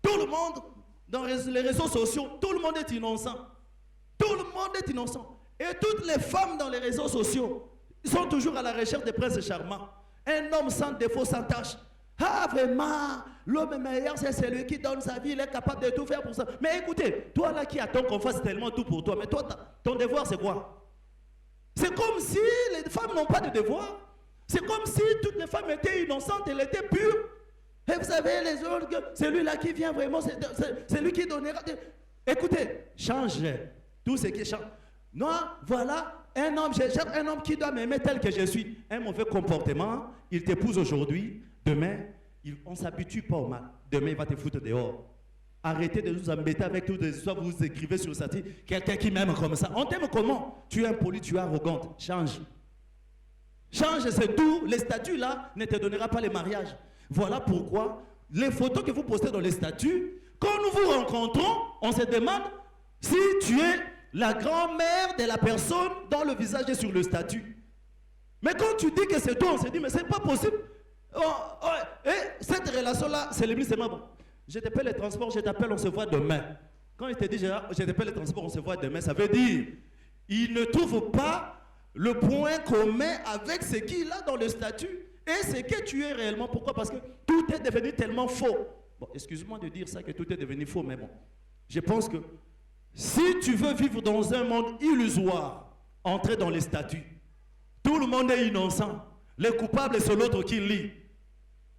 C: Tout le monde, dans les réseaux sociaux, tout le monde est innocent. Tout le monde est innocent. Et toutes les femmes dans les réseaux sociaux, ils sont toujours à la recherche des princes charmants. Un homme sans défaut, sans tâche. Ah, vraiment, l'homme meilleur, c'est celui qui donne sa vie, il est capable de tout faire pour ça. Mais écoutez, toi là qui attends qu'on fasse tellement tout pour toi, mais toi, ton devoir c'est quoi? C'est comme si les femmes n'ont pas de devoir. C'est comme si toutes les femmes étaient innocentes, elles étaient pures. Et vous savez, les autres, celui-là qui vient vraiment, c'est lui qui donnera. Écoutez, change tout ce qui change. Non, voilà, un homme, je cherche un homme qui doit m'aimer tel que je suis. Un mauvais comportement, il t'épouse aujourd'hui. Demain, on ne s'habitue pas au mal. Demain, il va te foutre dehors. Arrêtez de nous embêter avec toutes les histoires. Vous écrivez sur ça. Quelqu'un qui m'aime comme ça. On t'aime comment? Tu es impoli, tu es arrogante. Change. Change, c'est tout. Les statuts là ne te donnera pas les mariages. Voilà pourquoi les photos que vous postez dans les statuts, quand nous vous rencontrons, on se demande si tu es la grand-mère de la personne dont le visage est sur le statut. Mais quand tu dis que c'est toi, on se dit, mais c'est pas possible. Et cette relation-là, c'est l'église, c'est bon. Je t'appelle les transports, je t'appelle, on se voit demain. Quand il te dit, je t'appelle les transports, on se voit demain, ça veut dire, il ne trouve pas le point commun avec ce qu'il a dans le statut et ce que tu es réellement. Pourquoi? Parce que tout est devenu tellement faux. Bon, excuse-moi de dire ça, que tout est devenu faux, mais bon. Je pense que si tu veux vivre dans un monde illusoire, entrer dans les statuts, tout le monde est innocent. Le coupable, c'est l'autre qui lit.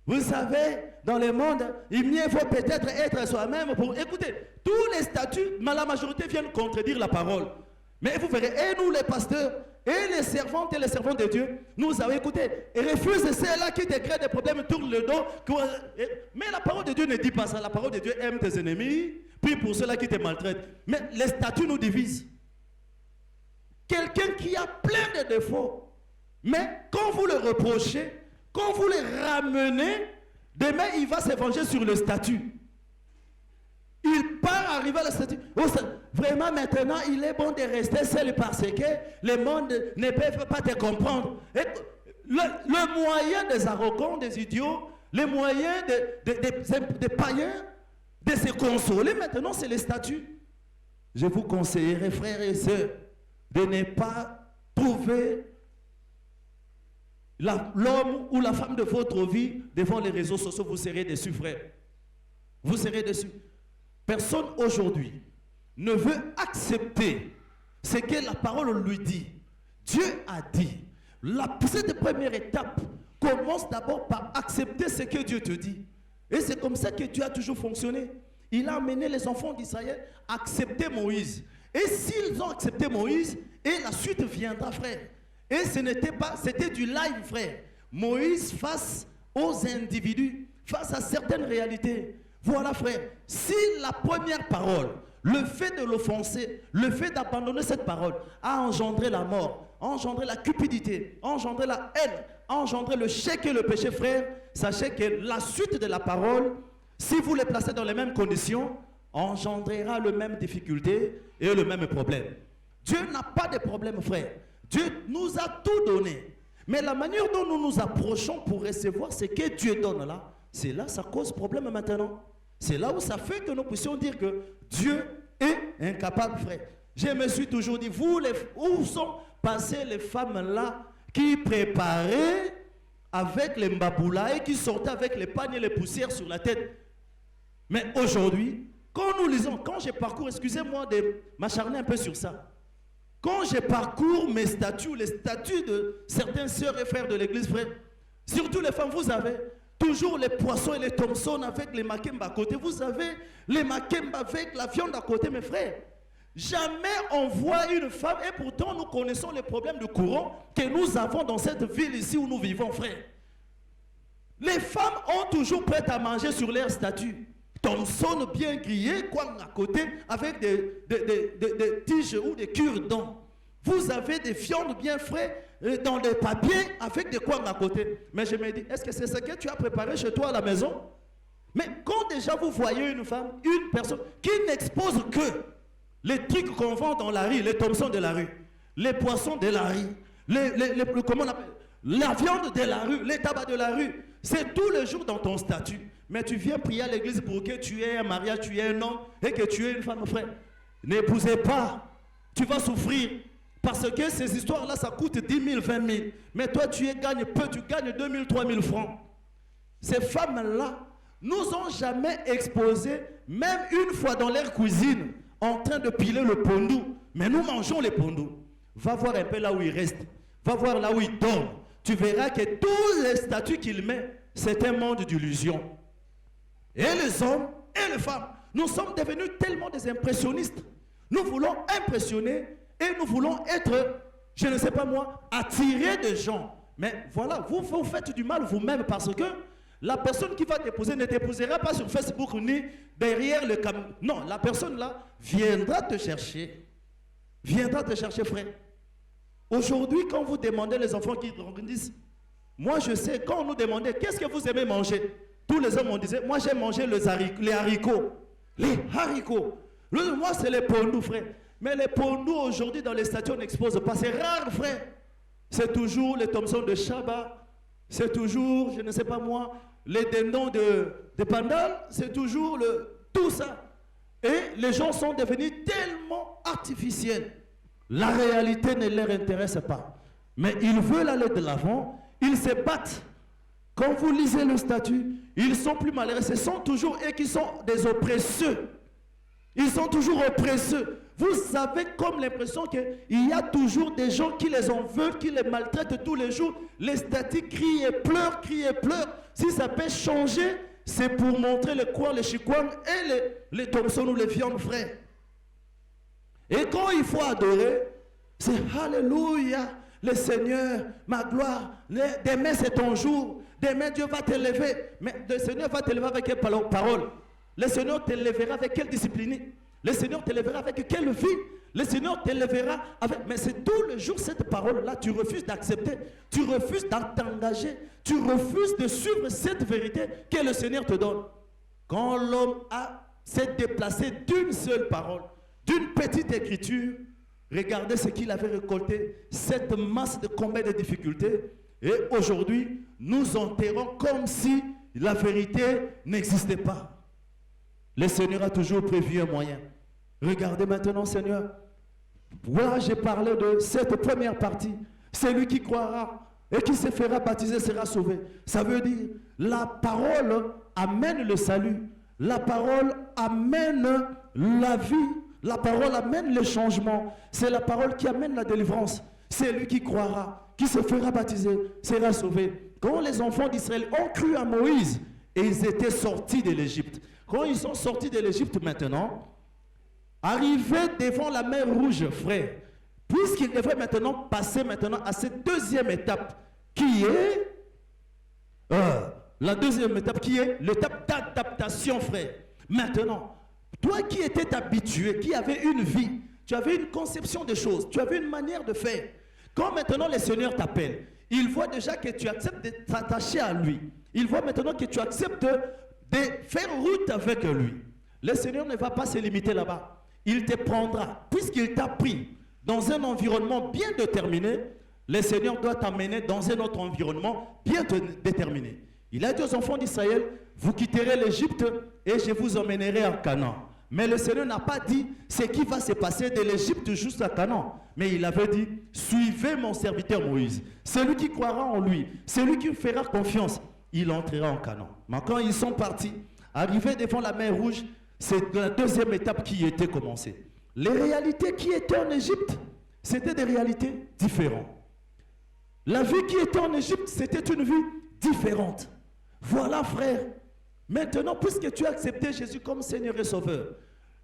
C: Vous savez, dans le monde, il mieux vaut peut-être être soi-même pour... Écoutez, tous les statuts, la majorité viennent contredire la parole. Mais vous verrez, et nous les pasteurs, et les servantes et les servants de Dieu, nous avons écouté, et refuse ceux-là qui te créent des problèmes, tourne le dos. Mais la parole de Dieu ne dit pas ça. La parole de Dieu aime tes ennemis, prie pour ceux-là qui te maltraitent. Mais les statuts nous divisent. Quelqu'un qui a plein de défauts, mais quand vous le reprochez, quand vous le ramenez, demain il va se venger sur le statut. Il part arriver à la statue. Vraiment maintenant, il est bon de rester seul parce que le monde ne peut pas te comprendre. Et le moyen des arrogants, des idiots, le moyen des païens de se consoler maintenant, c'est les statuts. Je vous conseillerais, frères et sœurs, de ne pas trouver l'homme ou la femme de votre vie devant les réseaux sociaux. Vous serez déçus, frère. Vous serez déçus. Personne aujourd'hui ne veut accepter ce que la parole lui dit. Dieu a dit. Cette première étape commence d'abord par accepter ce que Dieu te dit. Et c'est comme ça que Dieu a toujours fonctionné. Il a amené les enfants d'Israël à accepter Moïse. Et s'ils ont accepté Moïse, et la suite viendra, frère. Et ce n'était pas, c'était du live, frère. Moïse face aux individus, face à certaines réalités. Voilà, frère, si la première parole, le fait de l'offenser, le fait d'abandonner cette parole, a engendré la mort, a engendré la cupidité, a engendré la haine, a engendré le chèque et le péché, frère, sachez que la suite de la parole, si vous les placez dans les mêmes conditions, engendrera les mêmes difficultés et le même problème. Dieu n'a pas de problème, frère. Dieu nous a tout donné. Mais la manière dont nous nous approchons pour recevoir ce que Dieu donne là, c'est là ça cause problème maintenant. C'est là où ça fait que nous puissions dire que Dieu est incapable, frère. Je me suis toujours dit, où sont passées les femmes là qui préparaient avec les mbaboula et qui sortaient avec les pagnes et les poussières sur la tête? Mais aujourd'hui, Quand nous lisons, quand je parcours, excusez-moi de m'acharner un peu sur ça. Quand je parcours mes statuts, les statuts de certains sœurs et frères de l'église, frère, surtout les femmes, vous avez toujours les poissons et les Thompson avec les makemba à côté. Vous avez les makemba avec la viande à côté, mes frères. Jamais on voit une femme, et pourtant nous connaissons les problèmes de courant que nous avons dans cette ville ici où nous vivons, frère. Les femmes ont toujours prêt à manger sur leur statut. Thompson bien grillé, quoi à côté, avec des tiges ou des cure-dents. Vous avez des viandes bien frais dans des papiers avec des coins à côté. Mais je me dis, est-ce que c'est ce que tu as préparé chez toi à la maison? Mais quand déjà vous voyez une femme, une personne qui n'expose que les trucs qu'on vend dans la rue, les Thompson de la rue, les poissons de la rue, comment on appelle, la viande de la rue, les tabacs de la rue, c'est tous les jours dans ton statut. Mais tu viens prier à l'église pour que tu aies un mariage, tu aies un homme et que tu aies une femme, frère. N'épousez pas, tu vas souffrir. Parce que ces histoires-là, ça coûte 10 000, 20 000. Mais toi, tu gagnes peu, tu gagnes 2 000, 3 000 francs. Ces femmes-là nous ont jamais exposés, même une fois dans leur cuisine, en train de piler le pondou. Mais nous mangeons les pondous. Va voir un peu là où il reste. Va voir là où il dort. Tu verras que tous les statuts qu'il met, c'est un monde d'illusion. Et les hommes et les femmes, nous sommes devenus tellement des impressionnistes. Nous voulons impressionner et nous voulons être, je ne sais pas moi, attirer des gens. Mais voilà, vous faites du mal vous-même parce que la personne qui va t'épouser ne t'épousera pas sur Facebook ni derrière le camion. Non, la personne là viendra te chercher. Viendra te chercher, frère. Aujourd'hui, quand vous demandez les enfants qui grandissent, moi je sais, quand on nous demandait qu'est-ce que vous aimez manger, tous les hommes on disait, moi j'ai mangé les haricots. Les haricots. Moi c'est les pondous, frère. Mais les pondous aujourd'hui dans les statues on n'expose pas. C'est rare, frère. C'est toujours les Thompson de Chaba. C'est toujours, je ne sais pas moi, les dindons de Pandal. C'est toujours tout ça. Et les gens sont devenus tellement artificiels. La réalité ne leur intéresse pas. Mais ils veulent aller de l'avant. Ils se battent. Quand vous lisez le statut, ils sont plus malheureux. Ce sont toujours eux qui sont des oppresseurs. Ils sont toujours oppresseurs. Vous avez comme l'impression qu'il y a toujours des gens qui les en veulent, qui les maltraitent tous les jours. Les statuts crient et pleurent, crient et pleurent. Si ça peut changer, c'est pour montrer le quoi, les chikwang et les Thompson ou les viandes, frères. Et quand il faut adorer, c'est Alléluia, le Seigneur, ma gloire. Demain c'est ton jour. Demain Dieu va t'élever. Mais le Seigneur va t'élever avec quelle parole? Le Seigneur t'élèvera avec quelle discipline? Le Seigneur t'élèvera avec quelle vie? Le Seigneur t'élèvera avec... Mais c'est tous les jours cette parole-là, tu refuses d'accepter. Tu refuses d'engager. Tu refuses de suivre cette vérité que le Seigneur te donne. Quand l'homme s'est déplacé d'une seule parole, d'une petite écriture, regardez ce qu'il avait récolté, cette masse de combien de difficultés. Et aujourd'hui, nous enterrons comme si la vérité n'existait pas. Le Seigneur a toujours prévu un moyen. Regardez maintenant, Seigneur. Voilà, j'ai parlé de cette première partie. Celui qui croira et qui se fera baptiser sera sauvé. Ça veut dire, la parole amène le salut. La parole amène la vie. La parole amène le changement. C'est la parole qui amène la délivrance. Celui qui croira, qui se fera baptiser, sera sauvé. Quand les enfants d'Israël ont cru à Moïse et ils étaient sortis de l'Égypte, quand ils sont sortis de l'Égypte maintenant, arrivés devant la mer Rouge, frère, puisqu'ils devraient maintenant passer maintenant à cette deuxième étape, qui est la deuxième étape, qui est l'étape d'adaptation, frère. Maintenant, toi qui étais habitué, qui avait une vie, tu avais une conception des choses, tu avais une manière de faire. Quand maintenant le Seigneur t'appelle, il voit déjà que tu acceptes de t'attacher à lui. Il voit maintenant que tu acceptes de faire route avec lui. Le Seigneur ne va pas se limiter là-bas. Il te prendra. Puisqu'il t'a pris dans un environnement bien déterminé, le Seigneur doit t'amener dans un autre environnement bien déterminé. Il a dit aux enfants d'Israël, vous quitterez l'Égypte et je vous emmènerai en Canaan. Mais le Seigneur n'a pas dit ce qui va se passer de l'Égypte jusqu'à Canaan. Mais il avait dit, suivez mon serviteur Moïse. Celui qui croira en lui, celui qui fera confiance, il entrera en Canaan. Mais quand ils sont partis, arrivés devant la mer Rouge, C'est la deuxième étape qui était commencée. Les réalités qui étaient en Égypte, c'était des réalités différentes. La vie qui était en Égypte, c'était une vie différente. Voilà, frère. Maintenant, puisque tu as accepté Jésus comme Seigneur et Sauveur,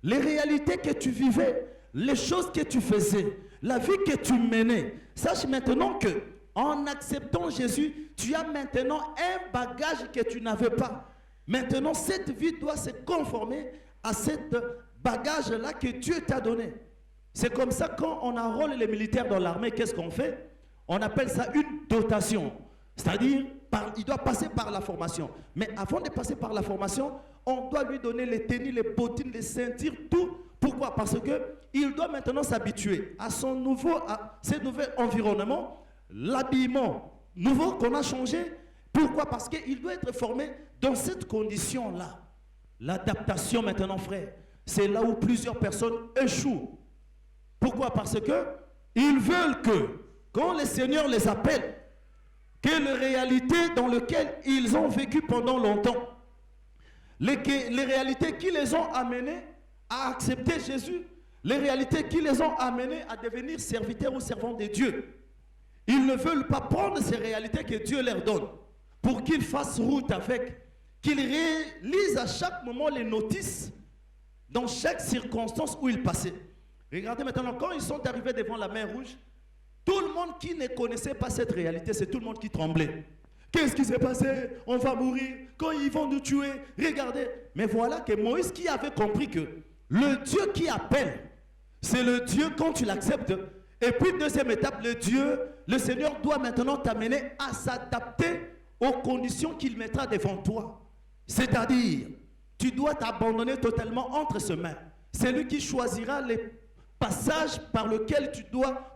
C: les réalités que tu vivais, les choses que tu faisais, la vie que tu menais, sache maintenant que en acceptant Jésus, tu as maintenant un bagage que tu n'avais pas. Maintenant, cette vie doit se conformer à cette bagage-là que Dieu t'a donné. C'est comme ça, quand on enrôle les militaires dans l'armée, qu'est-ce qu'on fait? On appelle ça une dotation. C'est-à-dire, il doit passer par la formation. Mais avant de passer par la formation, on doit lui donner les tenues, les bottines, les ceintures, tout. Pourquoi? Parce qu'il doit maintenant s'habituer à ce nouveau environnement, l'habillement nouveau qu'on a changé. Pourquoi? Parce qu'il doit être formé dans cette condition-là. L'adaptation maintenant, frère, c'est là où plusieurs personnes échouent. Pourquoi? Parce qu'ils veulent que, quand le Seigneur les appelle, que les réalités dans lesquelles ils ont vécu pendant longtemps, les réalités qui les ont amenés à accepter Jésus, les réalités qui les ont amenés à devenir serviteurs ou servants de Dieu, ils ne veulent pas prendre ces réalités que Dieu leur donne pour qu'ils fassent route avec, qu'ils réalisent à chaque moment les notices dans chaque circonstance où ils passaient. Regardez maintenant, quand ils sont arrivés devant la mer Rouge, tout le monde qui ne connaissait pas cette réalité, c'est tout le monde qui tremblait. Qu'est-ce qui s'est passé? On va mourir. Quand ils vont nous tuer, regardez. Mais voilà que Moïse qui avait compris que le Dieu qui appelle, c'est le Dieu quand tu l'acceptes. Et puis deuxième étape, le Seigneur doit maintenant t'amener à s'adapter aux conditions qu'il mettra devant toi. C'est-à-dire, tu dois t'abandonner totalement entre ses mains. C'est lui qui choisira les passages par lesquels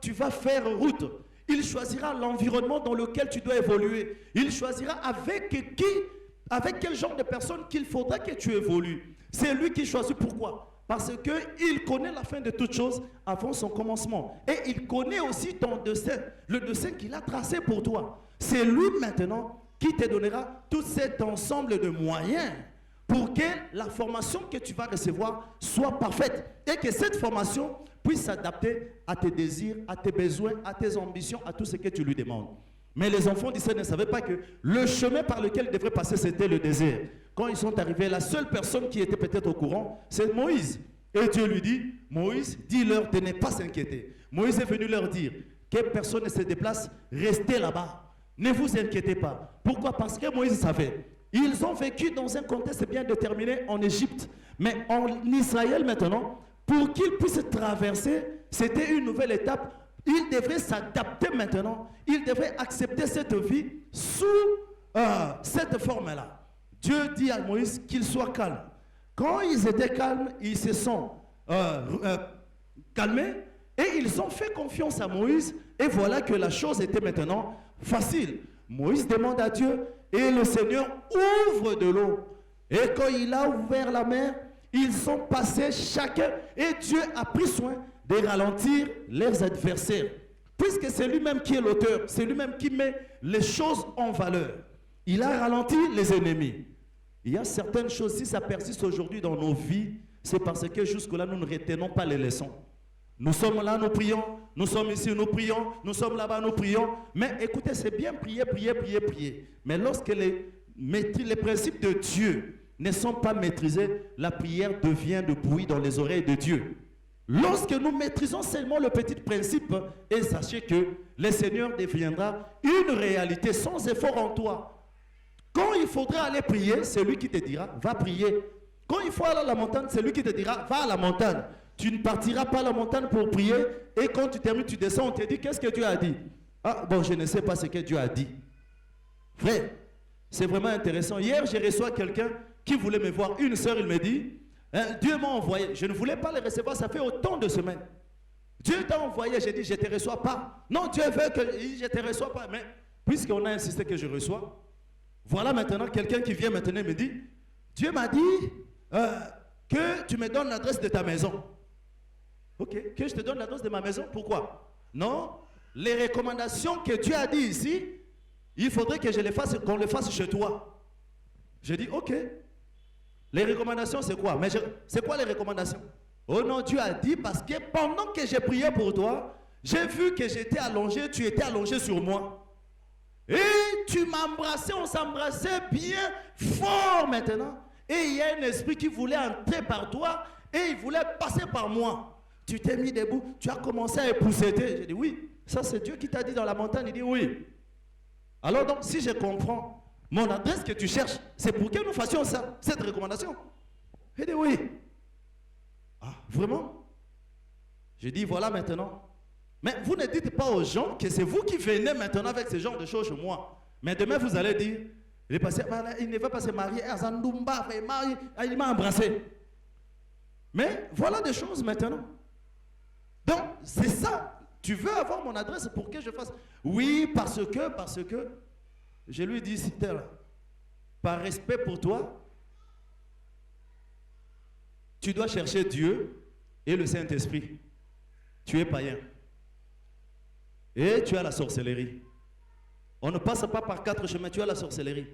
C: tu vas faire route. Il choisira l'environnement dans lequel tu dois évoluer. Il choisira avec quel genre de personne qu'il faudra que tu évolues. C'est lui qui choisit. Pourquoi? Parce qu'il connaît la fin de toutes choses avant son commencement. Et il connaît aussi ton dessein, le dessein qu'il a tracé pour toi. C'est lui maintenant qui te donnera tout cet ensemble de moyens pour que la formation que tu vas recevoir soit parfaite et que cette formation puisse s'adapter à tes désirs, à tes besoins, à tes ambitions, à tout ce que tu lui demandes. Mais les enfants d'Israël ne savaient pas que le chemin par lequel ils devraient passer, c'était le désert. Quand ils sont arrivés, la seule personne qui était peut-être au courant, c'est Moïse. Et Dieu lui dit, Moïse, dis-leur de ne pas s'inquiéter. Moïse est venu leur dire, que personne ne se déplace, restez là-bas. Ne vous inquiétez pas. Pourquoi? Parce que Moïse savait. Ils ont vécu dans un contexte bien déterminé en Égypte. Mais en Israël maintenant, pour qu'ils puissent traverser, c'était une nouvelle étape. Ils devraient s'adapter maintenant. Ils devraient accepter cette vie sous cette forme-là. Dieu dit à Moïse qu'il soit calme. Quand ils étaient calmes, ils se sont calmés et ils ont fait confiance à Moïse. Et voilà que la chose était maintenant facile. Moïse demande à Dieu et le Seigneur ouvre de l'eau. Et quand il a ouvert la mer, ils sont passés chacun et Dieu a pris soin de ralentir leurs adversaires. Puisque c'est lui-même qui est l'auteur, c'est lui-même qui met les choses en valeur. Il a ralenti les ennemis. Il y a certaines choses, si ça persiste aujourd'hui dans nos vies, c'est parce que jusque-là, nous ne retenons pas les leçons. Nous sommes là, nous prions. Nous sommes ici, nous prions. Nous sommes là-bas, nous prions. Mais écoutez, c'est bien prier, prier, prier, prier. Mais lorsque les principes de Dieu ne sont pas maîtrisés, la prière devient de bruit dans les oreilles de Dieu. Lorsque nous maîtrisons seulement le petit principe, et sachez que le Seigneur deviendra une réalité sans effort en toi. Quand il faudra aller prier, c'est lui qui te dira, va prier. Quand il faut aller à la montagne, c'est lui qui te dira, va à la montagne. Tu ne partiras pas à la montagne pour prier, et quand tu termines, tu descends, on te dit, qu'est-ce que Dieu a dit? Ah, bon, je ne sais pas ce que Dieu a dit. Frère, c'est vraiment intéressant. Hier, j'ai reçu quelqu'un qui voulait me voir. Une sœur, il me dit, Dieu m'a envoyé. Je ne voulais pas le recevoir, ça fait autant de semaines. Dieu t'a envoyé, j'ai dit, je ne te reçois pas. Non, Dieu veut que je ne te reçois pas. Mais puisqu'on a insisté que je reçois, voilà maintenant quelqu'un qui vient maintenant et me dit, Dieu m'a dit que tu me donnes l'adresse de ta maison. Ok, que je te donne l'adresse de ma maison, pourquoi? Non, les recommandations que Dieu a dit ici, il faudrait que je les fasse, qu'on les fasse chez toi. J'ai dit, ok. Les recommandations, c'est quoi? Mais c'est quoi les recommandations? Oh non, Dieu a dit parce que pendant que j'ai prié pour toi, j'ai vu que j'étais allongé, tu étais allongé sur moi. Et tu m'embrassais, on s'embrassait bien fort maintenant. Et il y a un esprit qui voulait entrer par toi et il voulait passer par moi. Tu t'es mis debout, tu as commencé à épousseter. J'ai dit oui, ça c'est Dieu qui t'a dit dans la montagne. Il dit oui. Alors donc, si je comprends, mon adresse que tu cherches, c'est pour que nous fassions ça, cette recommandation. Il dit oui. Ah, vraiment? Je dis voilà maintenant. Mais vous ne dites pas aux gens que c'est vous qui venez maintenant avec ce genre de choses chez moi. Mais demain vous allez dire, il ne va pas se marier, il m'a embrassé. Mais voilà des choses maintenant. Donc c'est ça. Tu veux avoir mon adresse pour que je fasse? Oui, parce que, je lui dis, par respect pour toi, tu dois chercher Dieu et le Saint-Esprit. Tu es païen. Et tu as la sorcellerie. On ne passe pas par 4 chemins, tu as la sorcellerie.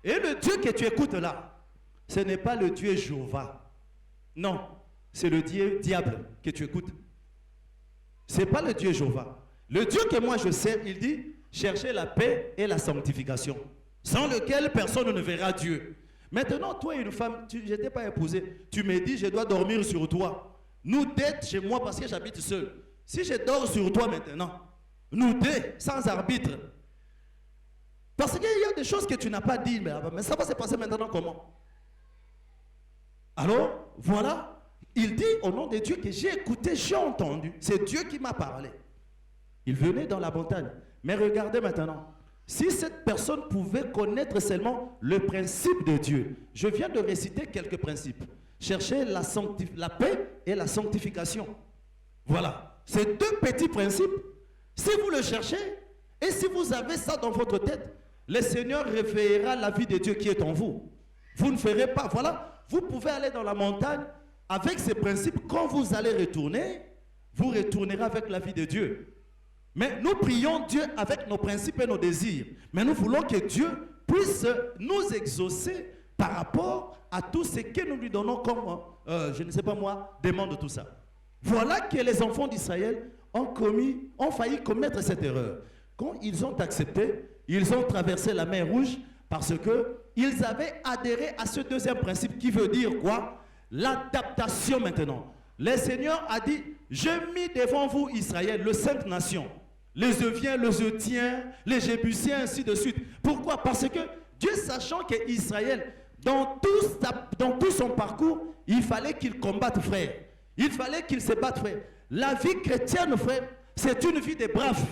C: Et le Dieu que tu écoutes là, ce n'est pas le Dieu Jéhovah. Non, c'est le Dieu diable que tu écoutes. Ce n'est pas le Dieu Jéhovah. Le Dieu que moi je sais, il dit, cherchez la paix et la sanctification, sans lequel personne ne verra Dieu. Maintenant, toi et une femme, je n'étais pas épousé, tu me dis, je dois dormir sur toi. Nous d'être chez moi parce que j'habite seul. Si je dors sur toi maintenant, nous deux, sans arbitre. Parce qu'il y a des choses que tu n'as pas dit, mais ça va se passer maintenant comment? Alors, voilà. Il dit au nom de Dieu que j'ai écouté, j'ai entendu. C'est Dieu qui m'a parlé. Il venait dans la montagne. Mais regardez maintenant. Si cette personne pouvait connaître seulement le principe de Dieu. Je viens de réciter quelques principes. Chercher la paix et la sanctification. Voilà. Ces 2 petits principes. Si vous le cherchez, et si vous avez ça dans votre tête, le Seigneur réveillera la vie de Dieu qui est en vous. Vous ne ferez pas. Voilà. Vous pouvez aller dans la montagne. Avec ces principes, quand vous allez retourner, vous retournerez avec la vie de Dieu. Mais nous prions Dieu avec nos principes et nos désirs. Mais nous voulons que Dieu puisse nous exaucer par rapport à tout ce que nous lui donnons comme, je ne sais pas moi, demande de tout ça. Voilà que les enfants d'Israël ont failli commettre cette erreur. Quand ils ont accepté, ils ont traversé la mer Rouge parce qu'ils avaient adhéré à ce 2e principe qui veut dire quoi? L'adaptation maintenant. Le Seigneur a dit, j'ai mis devant vous Israël, les 5 nations, les Euviens, les Eutiens, les Jébusiens, ainsi de suite. Pourquoi? Parce que Dieu, sachant qu'Israël, dans tout son parcours, il fallait qu'il combatte, frère. Il fallait qu'il se batte, frère. La vie chrétienne, frère, c'est une vie de braves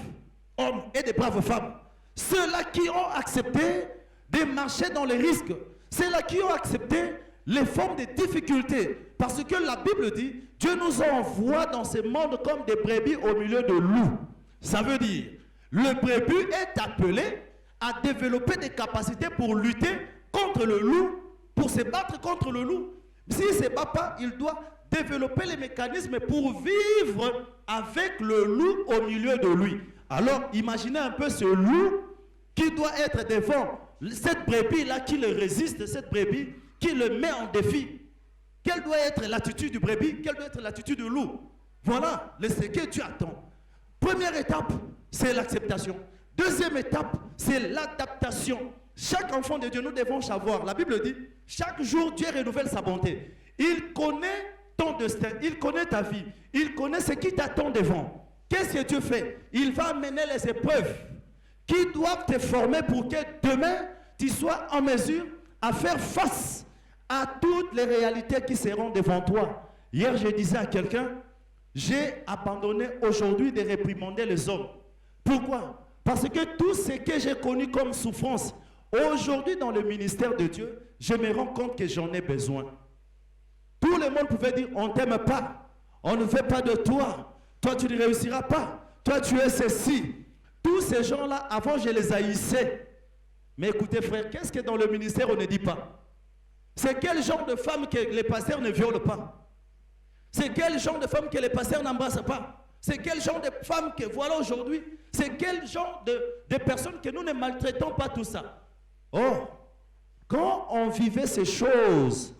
C: hommes et de braves femmes. Ceux-là qui ont accepté de marcher dans les risques, ceux-là qui ont accepté les formes de difficultés. Parce que la Bible dit, Dieu nous envoie dans ce monde comme des brebis au milieu de loups. Ça veut dire, le brebis est appelé à développer des capacités pour lutter contre le loup, pour se battre contre le loup. S'il ne se bat pas, il doit développer les mécanismes pour vivre avec le loup au milieu de lui. Alors, imaginez un peu ce loup qui doit être devant cette brebis-là qui le résiste, cette brebis qui le met en défi. Quelle doit être l'attitude du brebis? Quelle doit être l'attitude du loup? Voilà ce que Dieu attend. Première étape, c'est l'acceptation. Deuxième étape, c'est l'adaptation. Chaque enfant de Dieu, nous devons savoir. La Bible dit, chaque jour, Dieu renouvelle sa bonté. Il connaît ton destin, il connaît ta vie, il connaît ce qui t'attend devant. Qu'est-ce que Dieu fait? Il va amener les épreuves qui doivent te former pour que demain, tu sois en mesure à faire face à toutes les réalités qui seront devant toi. Hier, je disais à quelqu'un, j'ai abandonné aujourd'hui de réprimander les hommes. Pourquoi? Parce que tout ce que j'ai connu comme souffrance, aujourd'hui dans le ministère de Dieu, je me rends compte que j'en ai besoin. Tout le monde pouvait dire, on ne t'aime pas, on ne veut pas de toi, toi tu ne réussiras pas, toi tu es ceci. Tous ces gens-là, avant je les haïssais. Mais écoutez frère, qu'est-ce que dans le ministère on ne dit pas? C'est quel genre de femme que les pasteurs ne violent pas? C'est quel genre de femme que les pasteurs n'embrassent pas? C'est quel genre de femme que voilà aujourd'hui? C'est quel genre de personnes que nous ne maltraitons pas tout ça? Oh, quand on vivait ces choses,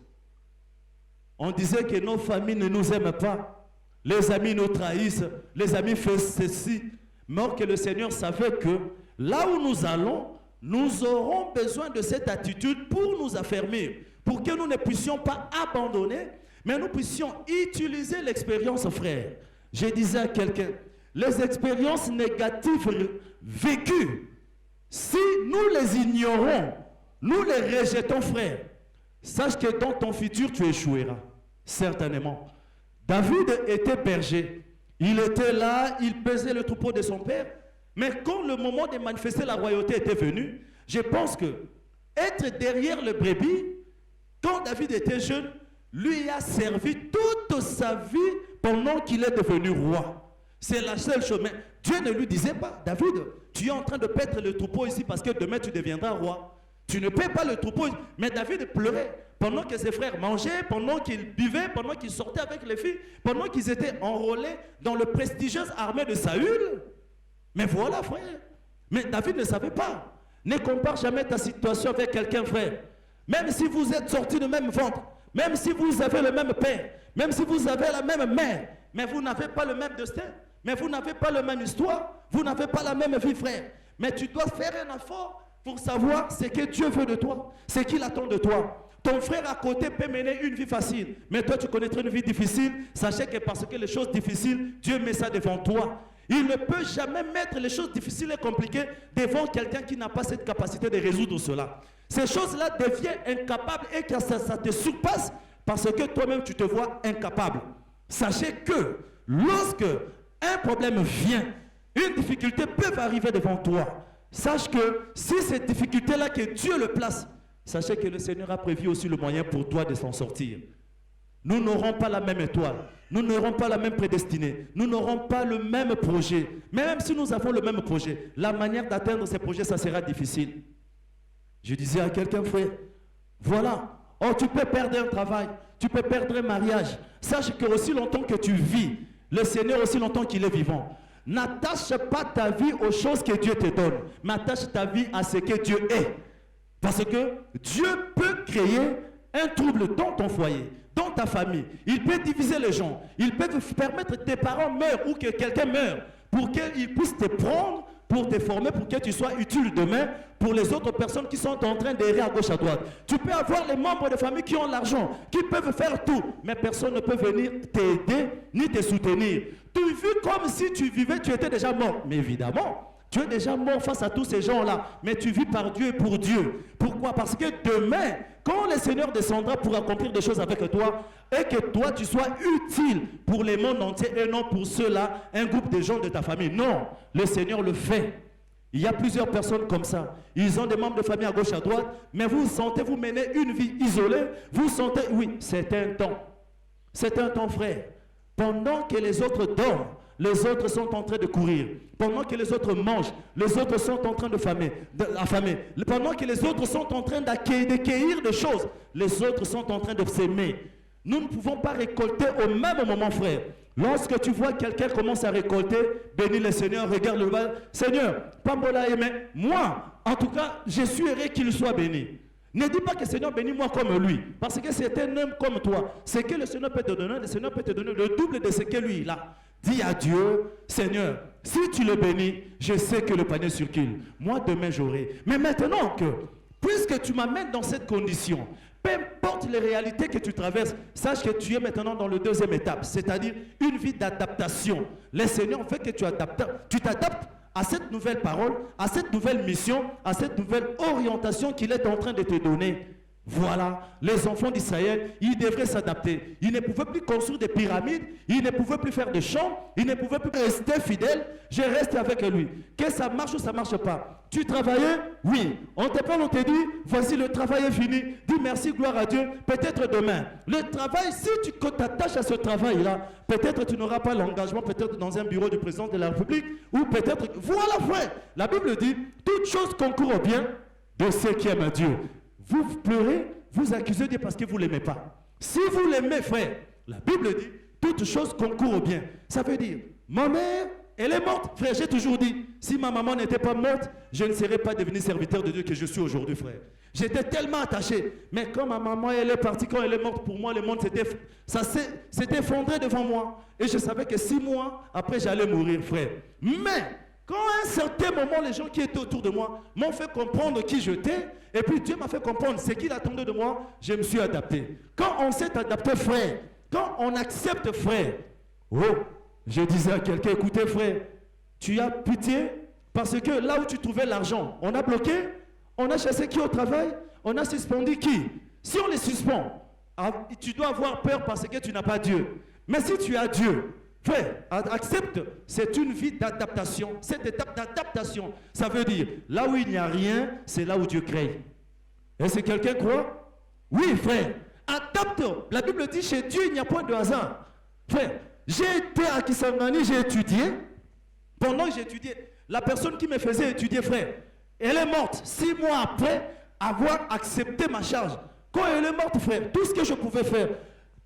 C: On disait que nos familles ne nous aiment pas. Les amis nous trahissent. Les amis font ceci. Mais que le Seigneur savait que là où nous allons, nous aurons besoin de cette attitude pour nous affermir. Pour que nous ne puissions pas abandonner, mais nous puissions utiliser l'expérience, frère. Je disais à quelqu'un, les expériences négatives vécues, si nous les ignorons, nous les rejetons, frère, sache que dans ton futur, tu échoueras. Certainement. David était berger. Il était là, il pesait le troupeau de son père. Mais quand le moment de manifester la royauté était venu, je pense que être derrière le brebis, quand David était jeune, lui a servi toute sa vie pendant qu'il est devenu roi. C'est la seule chose. Mais Dieu ne lui disait pas, David, tu es en train de paître le troupeau ici parce que demain tu deviendras roi. Tu ne paies pas le troupeau. Mais David pleurait pendant que ses frères mangeaient, pendant qu'ils buvaient, pendant qu'ils sortaient avec les filles, pendant qu'ils étaient enrôlés dans le prestigieuse armée de Saül. Mais voilà, frère. Mais David ne savait pas. Ne compare jamais ta situation avec quelqu'un, frère. Même si vous êtes sortis du même ventre, même si vous avez le même père, même si vous avez la même mère, mais vous n'avez pas le même destin, mais vous n'avez pas la même histoire, vous n'avez pas la même vie, frère. Mais tu dois faire un effort pour savoir ce que Dieu veut de toi, ce qu'il attend de toi. Ton frère à côté peut mener une vie facile, mais toi tu connaîtras une vie difficile. Sachez que parce que les choses difficiles, Dieu met ça devant toi. Il ne peut jamais mettre les choses difficiles et compliquées devant quelqu'un qui n'a pas cette capacité de résoudre cela. Ces choses-là deviennent incapables et que ça te surpasse parce que toi-même tu te vois incapable. Sachez que lorsque un problème vient, une difficulté peut arriver devant toi. Sache que si cette difficulté-là que Dieu le place, sachez que le Seigneur a prévu aussi le moyen pour toi de s'en sortir. Nous n'aurons pas la même étoile, nous n'aurons pas la même prédestinée, nous n'aurons pas le même projet. Mais même si nous avons le même projet, la manière d'atteindre ces projets, ça sera difficile. Je disais à quelqu'un, frère, voilà, oh, tu peux perdre un travail, tu peux perdre un mariage. Sache que aussi longtemps que tu vis, le Seigneur aussi longtemps qu'il est vivant. N'attache pas ta vie aux choses que Dieu te donne, mais attache ta vie à ce que Dieu est. Parce que Dieu peut créer un trouble dans ton foyer, dans ta famille. Il peut diviser les gens. Il peut te permettre que tes parents meurent ou que quelqu'un meure pour qu'il puisse te prendre, pour te former, pour que tu sois utile demain pour les autres personnes qui sont en train d'errer à gauche, à droite. Tu peux avoir les membres de famille qui ont l'argent, qui peuvent faire tout, mais personne ne peut venir t'aider ni te soutenir. Tu vis comme si tu vivais, tu étais déjà mort. Mais évidemment, tu es déjà mort face à tous ces gens-là, mais tu vis par Dieu et pour Dieu. Pourquoi? Parce que demain, quand le Seigneur descendra pour accomplir des choses avec toi, et que toi tu sois utile pour les mondes entiers et non pour ceux-là, un groupe de gens de ta famille. Non, le Seigneur le fait. Il y a plusieurs personnes comme ça. Ils ont des membres de famille à gauche, à droite, mais vous sentez, vous menez une vie isolée, vous sentez, oui, c'est un temps. C'est un temps, frère. Pendant que les autres dorment, les autres sont en train de courir. Pendant que les autres mangent, les autres sont en train d'affamer. Pendant que les autres sont en train d'accueillir des choses, les autres sont en train de s'aimer. Nous ne pouvons pas récolter au même moment, frère. Lorsque tu vois quelqu'un commence à récolter, bénis le Seigneur, regarde le bas. Seigneur, pas moi là, mais moi, en tout cas, je suis heureux qu'il soit béni. Ne dis pas que Seigneur bénis-moi comme lui, parce que c'est un homme comme toi. Ce que le Seigneur peut te donner, le Seigneur peut te donner le double de ce que lui il a. Dis à Dieu, Seigneur, si tu le bénis, je sais que le panier circule. Moi, demain, j'aurai. Mais maintenant que, puisque tu m'amènes dans cette condition, peu importe les réalités que tu traverses, sache que tu es maintenant dans la deuxième étape, c'est-à-dire une vie d'adaptation. Le Seigneur fait que tu t'adaptes à cette nouvelle parole, à cette nouvelle mission, à cette nouvelle orientation qu'il est en train de te donner. Voilà, les enfants d'Israël, ils devraient s'adapter. Ils ne pouvaient plus construire des pyramides, ils ne pouvaient plus faire des champs, ils ne pouvaient plus rester fidèles. Je reste avec lui. Que ça marche ou ça ne marche pas. Tu travaillais? Oui. On te parle, on te dit, voici le travail est fini. Dis merci, gloire à Dieu. Peut-être demain. Le travail, si tu t'attaches à ce travail-là, peut-être tu n'auras pas l'engagement, peut-être dans un bureau du président de la République, ou peut-être... Voilà, frère. La Bible dit, toute chose concourt au bien de ceux qui aiment Dieu. Vous pleurez, vous accusez Dieu parce que vous ne l'aimez pas. Si vous l'aimez, frère, la Bible dit, toute chose concourt au bien. Ça veut dire, ma mère elle est morte. Frère, j'ai toujours dit, si ma maman n'était pas morte, je ne serais pas devenu serviteur de Dieu que je suis aujourd'hui, frère. J'étais tellement attaché. Mais quand ma maman, elle est partie, quand elle est morte, pour moi, le monde s'est effondré devant moi. Et je savais que 6 mois après, j'allais mourir, frère. Mais, quand à un certain moment, les gens qui étaient autour de moi m'ont fait comprendre qui j'étais, et puis Dieu m'a fait comprendre ce qu'il attendait de moi, je me suis adapté. Quand on s'est adapté, frère, quand on accepte, frère, oh, je disais à quelqu'un, écoutez, frère, tu as pitié parce que là où tu trouvais l'argent, on a bloqué, on a chassé qui au travail, on a suspendu qui? Si on les suspend, tu dois avoir peur parce que tu n'as pas Dieu. Mais si tu as Dieu, frère, accepte, c'est une vie d'adaptation. Cette étape d'adaptation, ça veut dire, là où il n'y a rien, c'est là où Dieu crée. Est-ce que quelqu'un croit? Oui, frère. Adapte. La Bible dit, chez Dieu, il n'y a point de hasard. Frère, j'ai été à Kisangani, j'ai étudié. Pendant que j'étudiais, la personne qui me faisait étudier, frère, elle est morte 6 mois après avoir accepté ma charge. Quand elle est morte, frère, tout ce que je pouvais faire,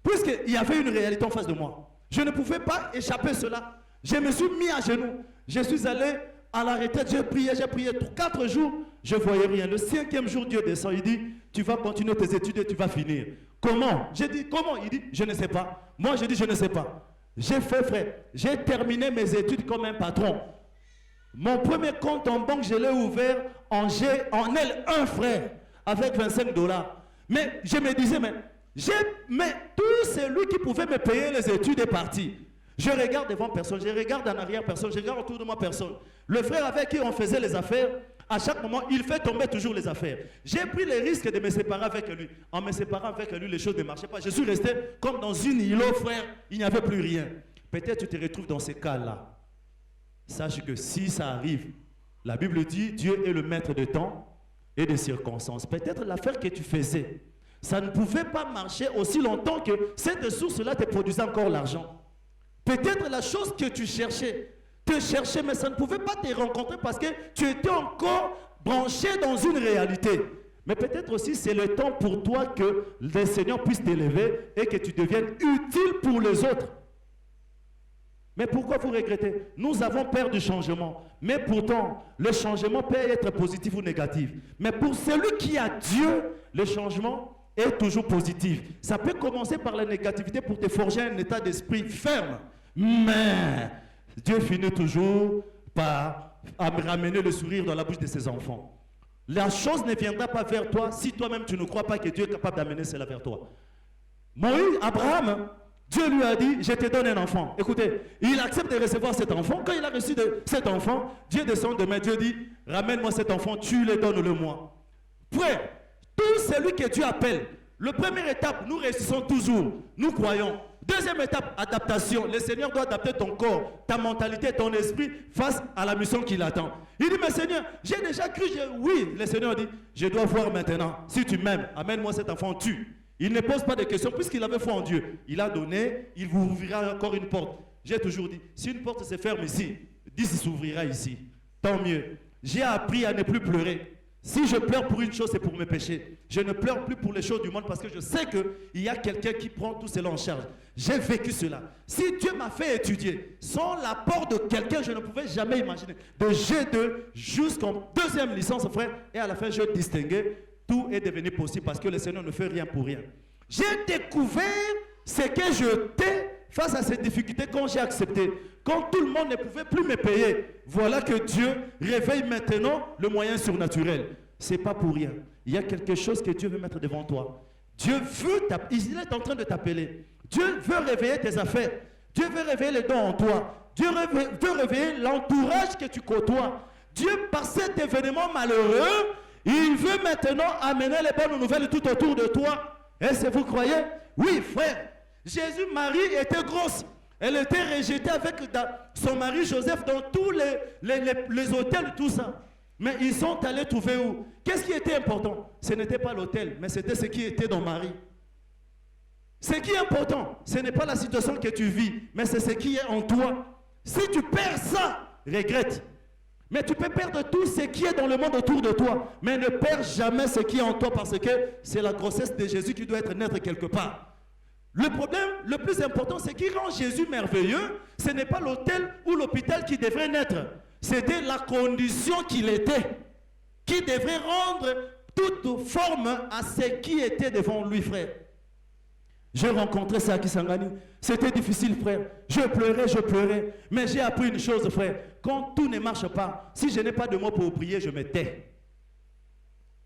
C: puisqu'il y avait une réalité en face de moi, je ne pouvais pas échapper à cela. Je me suis mis à genoux. Je suis allé à la retraite, j'ai prié 4 jours, je ne voyais rien. Le 5e jour, Dieu descend, il dit, tu vas continuer tes études et tu vas finir. Comment? J'ai dit, comment? Il dit, je ne sais pas. Moi, je dis, je ne sais pas. J'ai fait, frère, j'ai terminé mes études comme un patron. Mon premier compte en banque, je l'ai ouvert en L1, frère, avec $25. Mais je me disais, mais tout celui qui pouvait me payer les études est parti. Je regarde devant personne, je regarde en arrière personne, je regarde autour de moi personne. Le frère avec qui on faisait les affaires, à chaque moment, il fait tomber toujours les affaires. J'ai pris le risque de me séparer avec lui. En me séparant avec lui, les choses ne marchaient pas. Je suis resté comme dans une îlot, frère, il n'y avait plus rien. Peut-être tu te retrouves dans ces cas-là. Sache que si ça arrive, la Bible dit, Dieu est le maître de temps et des circonstances. Peut-être l'affaire que tu faisais, ça ne pouvait pas marcher aussi longtemps que cette source-là te produisait encore l'argent. Peut-être la chose que tu cherchais, mais ça ne pouvait pas te rencontrer parce que tu étais encore branché dans une réalité. Mais peut-être aussi c'est le temps pour toi que le Seigneur puisse t'élever et que tu deviennes utile pour les autres. Mais pourquoi vous regrettez? Nous avons peur du changement. Mais pourtant, le changement peut être positif ou négatif. Mais pour celui qui a Dieu, le changement est toujours positif. Ça peut commencer par la négativité pour te forger un état d'esprit ferme. Mais Dieu finit toujours par ramener le sourire dans la bouche de ses enfants. La chose ne viendra pas vers toi si toi-même tu ne crois pas que Dieu est capable d'amener cela vers toi. Moïse, Abraham, Dieu lui a dit, je te donne un enfant. Écoutez, il accepte de recevoir cet enfant. Quand il a reçu cet enfant, Dieu descend de main. Dieu dit, ramène-moi cet enfant, tu le donnes-le-moi. Frère, tout celui que Dieu appelle, la première étape, nous réussissons toujours. Nous croyons. Deuxième étape, adaptation. Le Seigneur doit adapter ton corps, ta mentalité, ton esprit face à la mission qu'il attend. Il dit, mais Seigneur, j'ai déjà cru. Oui, le Seigneur dit, je dois voir maintenant. Si tu m'aimes, amène-moi cet enfant, tue. Il ne pose pas de questions puisqu'il avait foi en Dieu. Il a donné, il vous ouvrira encore une porte. J'ai toujours dit, si une porte se ferme ici, 10 s'ouvrira ici. Tant mieux. J'ai appris à ne plus pleurer. Si je pleure pour une chose, c'est pour mes péchés. Je ne pleure plus pour les choses du monde parce que je sais qu'il y a quelqu'un qui prend tout cela en charge. J'ai vécu cela. Si Dieu m'a fait étudier, sans l'apport de quelqu'un, je ne pouvais jamais imaginer. De G2 jusqu'en 2e licence, frère, et à la fin, je distinguais. Tout est devenu possible parce que le Seigneur ne fait rien pour rien. J'ai découvert ce que j'étais face à ces difficultés quand j'ai accepté. Quand tout le monde ne pouvait plus me payer. Voilà que Dieu réveille maintenant le moyen surnaturel. Ce n'est pas pour rien. Il y a quelque chose que Dieu veut mettre devant toi. Dieu veut il est en train de t'appeler. Dieu veut réveiller tes affaires. Dieu veut réveiller les dons en toi. Dieu veut réveiller l'entourage que tu côtoies. Dieu, par cet événement malheureux, il veut maintenant amener les bonnes nouvelles tout autour de toi. Est-ce que vous croyez? Oui, frère. Jésus, Marie était grosse. Elle était rejetée avec son mari Joseph dans tous les hôtels, tout ça. Mais ils sont allés trouver où? Qu'est-ce qui était important? Ce n'était pas l'hôtel, mais c'était ce qui était dans Marie. Ce qui est important, ce n'est pas la situation que tu vis, mais c'est ce qui est en toi. Si tu perds ça, regrette. Mais tu peux perdre tout ce qui est dans le monde autour de toi, mais ne perds jamais ce qui est en toi parce que c'est la grossesse de Jésus qui doit être naître quelque part. Le problème, le plus important, c'est qui rend Jésus merveilleux. Ce n'est pas l'hôtel ou l'hôpital qui devrait naître. C'était la condition qu'il était, qui devrait rendre toute forme à ce qui était devant lui, frère. J'ai rencontré ça à Kisangani. C'était difficile, frère. Je pleurais. Mais j'ai appris une chose, frère. Quand tout ne marche pas, si je n'ai pas de mots pour prier, je me tais.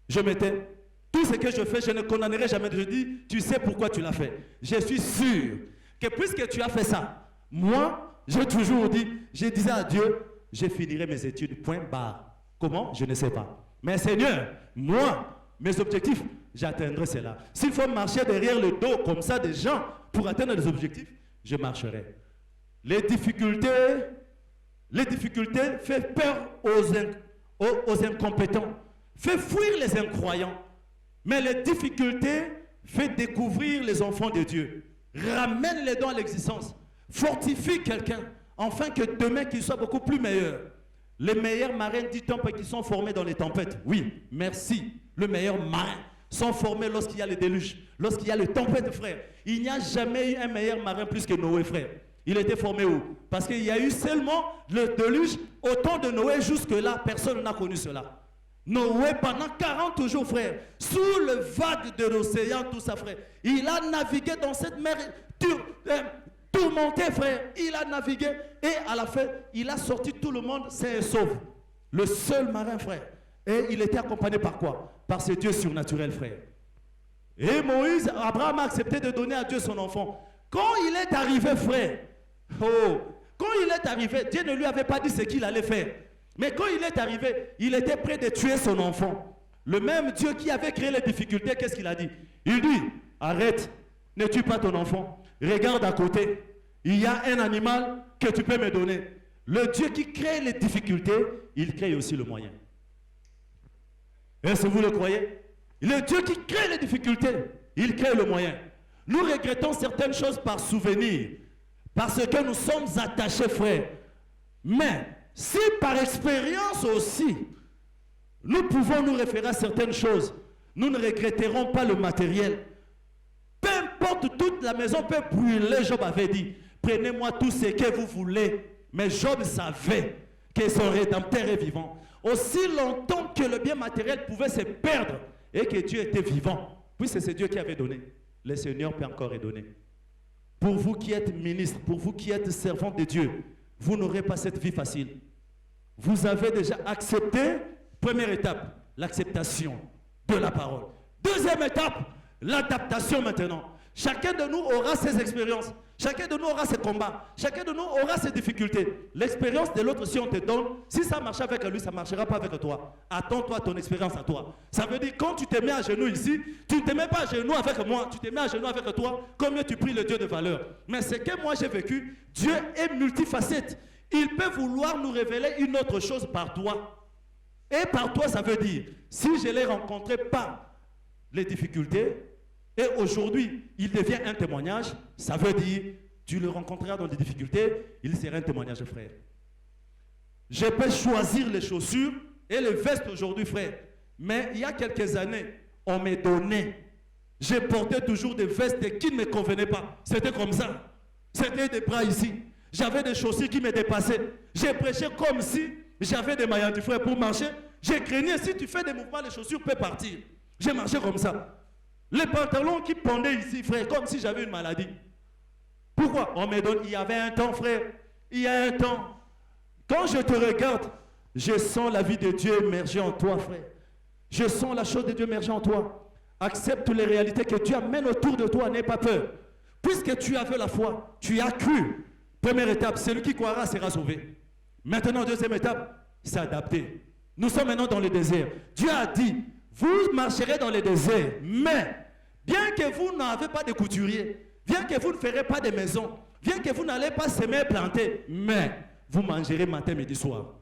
C: Je me tais. Tout ce que je fais, je ne condamnerai jamais. Je dis, tu sais pourquoi tu l'as fait. Je suis sûr que puisque tu as fait ça, moi, j'ai toujours dit, je disais à Dieu, je finirai mes études, point barre. Comment? Je ne sais pas. Mais Seigneur, moi, mes objectifs, j'atteindrai cela. S'il faut marcher derrière le dos comme ça des gens pour atteindre les objectifs, je marcherai. Les difficultés font peur aux incompétents, fait fuir les incroyants. Mais les difficultés font découvrir les enfants de Dieu. Ramène les dons à l'existence. Fortifie quelqu'un, afin que demain qu'il soit beaucoup plus meilleur. Les meilleurs marins du temple qui sont formés dans les tempêtes. Oui, merci. Le meilleur marin sont formés lorsqu'il y a les déluges, lorsqu'il y a les tempêtes, frère. Il n'y a jamais eu un meilleur marin plus que Noé, frère. Il était formé où? Parce qu'il y a eu seulement le déluge au temps de Noé. Jusque-là, personne n'a connu cela. Noé, pendant 40 jours, frère, sous le vague de l'océan, tout ça, frère, il a navigué dans cette mer tourmentée, frère. Il a navigué et à la fin, il a sorti tout le monde sain et sauf. Le seul marin, frère. Et il était accompagné par quoi? Par ce Dieu surnaturel, frère. Et Moïse, Abraham a accepté de donner à Dieu son enfant. Quand il est arrivé, frère, quand il est arrivé, Dieu ne lui avait pas dit ce qu'il allait faire. Mais quand il est arrivé, il était prêt de tuer son enfant. Le même Dieu qui avait créé les difficultés, qu'est-ce qu'il a dit? Il dit, arrête, ne tue pas ton enfant. Regarde à côté, il y a un animal que tu peux me donner. Le Dieu qui crée les difficultés, il crée aussi le moyen. Est-ce que vous le croyez? Le Dieu qui crée les difficultés, il crée le moyen. Nous regrettons certaines choses par souvenir, parce que nous sommes attachés, frères. Mais si par expérience aussi, nous pouvons nous référer à certaines choses, nous ne regretterons pas le matériel. Peu importe, toute la maison peut brûler, Job avait dit, prenez-moi tout ce que vous voulez. Mais Job savait que son Rédempteur est vivant. Aussi longtemps que le bien matériel pouvait se perdre et que Dieu était vivant, puisque c'est Dieu qui avait donné, le Seigneur peut encore donner. Pour vous qui êtes ministre, pour vous qui êtes servant de Dieu, vous n'aurez pas cette vie facile. Vous avez déjà accepté, première étape, l'acceptation de la parole. Deuxième étape, l'adaptation maintenant. Chacun de nous aura ses expériences. Chacun de nous aura ses combats. Chacun de nous aura ses difficultés. L'expérience de l'autre, si on te donne, si ça marche avec lui, ça ne marchera pas avec toi. Attends-toi ton expérience à toi. Ça veut dire, quand tu te mets à genoux ici, tu ne te mets pas à genoux avec moi, tu te mets à genoux avec toi, combien tu pries le Dieu de valeur. Mais ce que moi j'ai vécu, Dieu est multifacette. Il peut vouloir nous révéler une autre chose par toi. Et par toi, ça veut dire, si je l'ai rencontré par les difficultés, et aujourd'hui, il devient un témoignage, ça veut dire, tu le rencontreras dans des difficultés, il sera un témoignage, frère. Je peux choisir les chaussures et les vestes aujourd'hui, frère. Mais il y a quelques années, on m'a donné. J'ai porté toujours des vestes qui ne me convenaient pas. C'était comme ça. C'était des bras ici. J'avais des chaussures qui me dépassaient. J'ai prêché comme si j'avais des maillots du frère pour marcher. J'ai craigné, si tu fais des mouvements, les chaussures peuvent partir. J'ai marché comme ça. Les pantalons qui pendaient ici, frère, comme si j'avais une maladie. Pourquoi? On me donne, il y avait un temps, frère. Il y a un temps. Quand je te regarde, je sens la vie de Dieu émerger en toi, frère. Je sens la chose de Dieu émerger en toi. Accepte les réalités que Dieu amène autour de toi, n'aie pas peur. Puisque tu avais la foi, tu as cru. Première étape, celui qui croira sera sauvé. Maintenant, deuxième étape, s'adapter. Nous sommes maintenant dans le désert. Dieu a dit, vous marcherez dans le désert, mais bien que vous n'avez pas de couturier, bien que vous ne ferez pas de maison, bien que vous n'allez pas semer et planter, mais vous mangerez matin, midi, soir.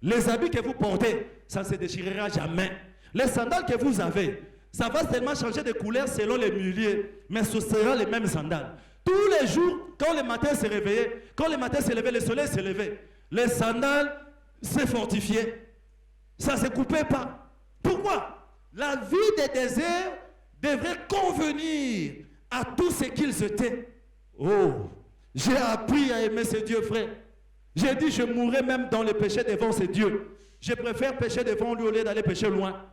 C: Les habits que vous portez, ça ne se déchirera jamais. Les sandales que vous avez, ça va seulement changer de couleur selon les milieux, mais ce sera les mêmes sandales. Tous les jours, quand le matin se réveillait, quand le matin se levait, le soleil se levait, les sandales se fortifiaient. Ça ne se coupait pas. Pourquoi? La vie des déserts devrait convenir à tout ce qu'ils étaient. Oh, j'ai appris à aimer ce Dieu, frère. J'ai dit, je mourrai même dans le péché devant ce Dieu. Je préfère pécher devant lui au lieu d'aller pécher loin.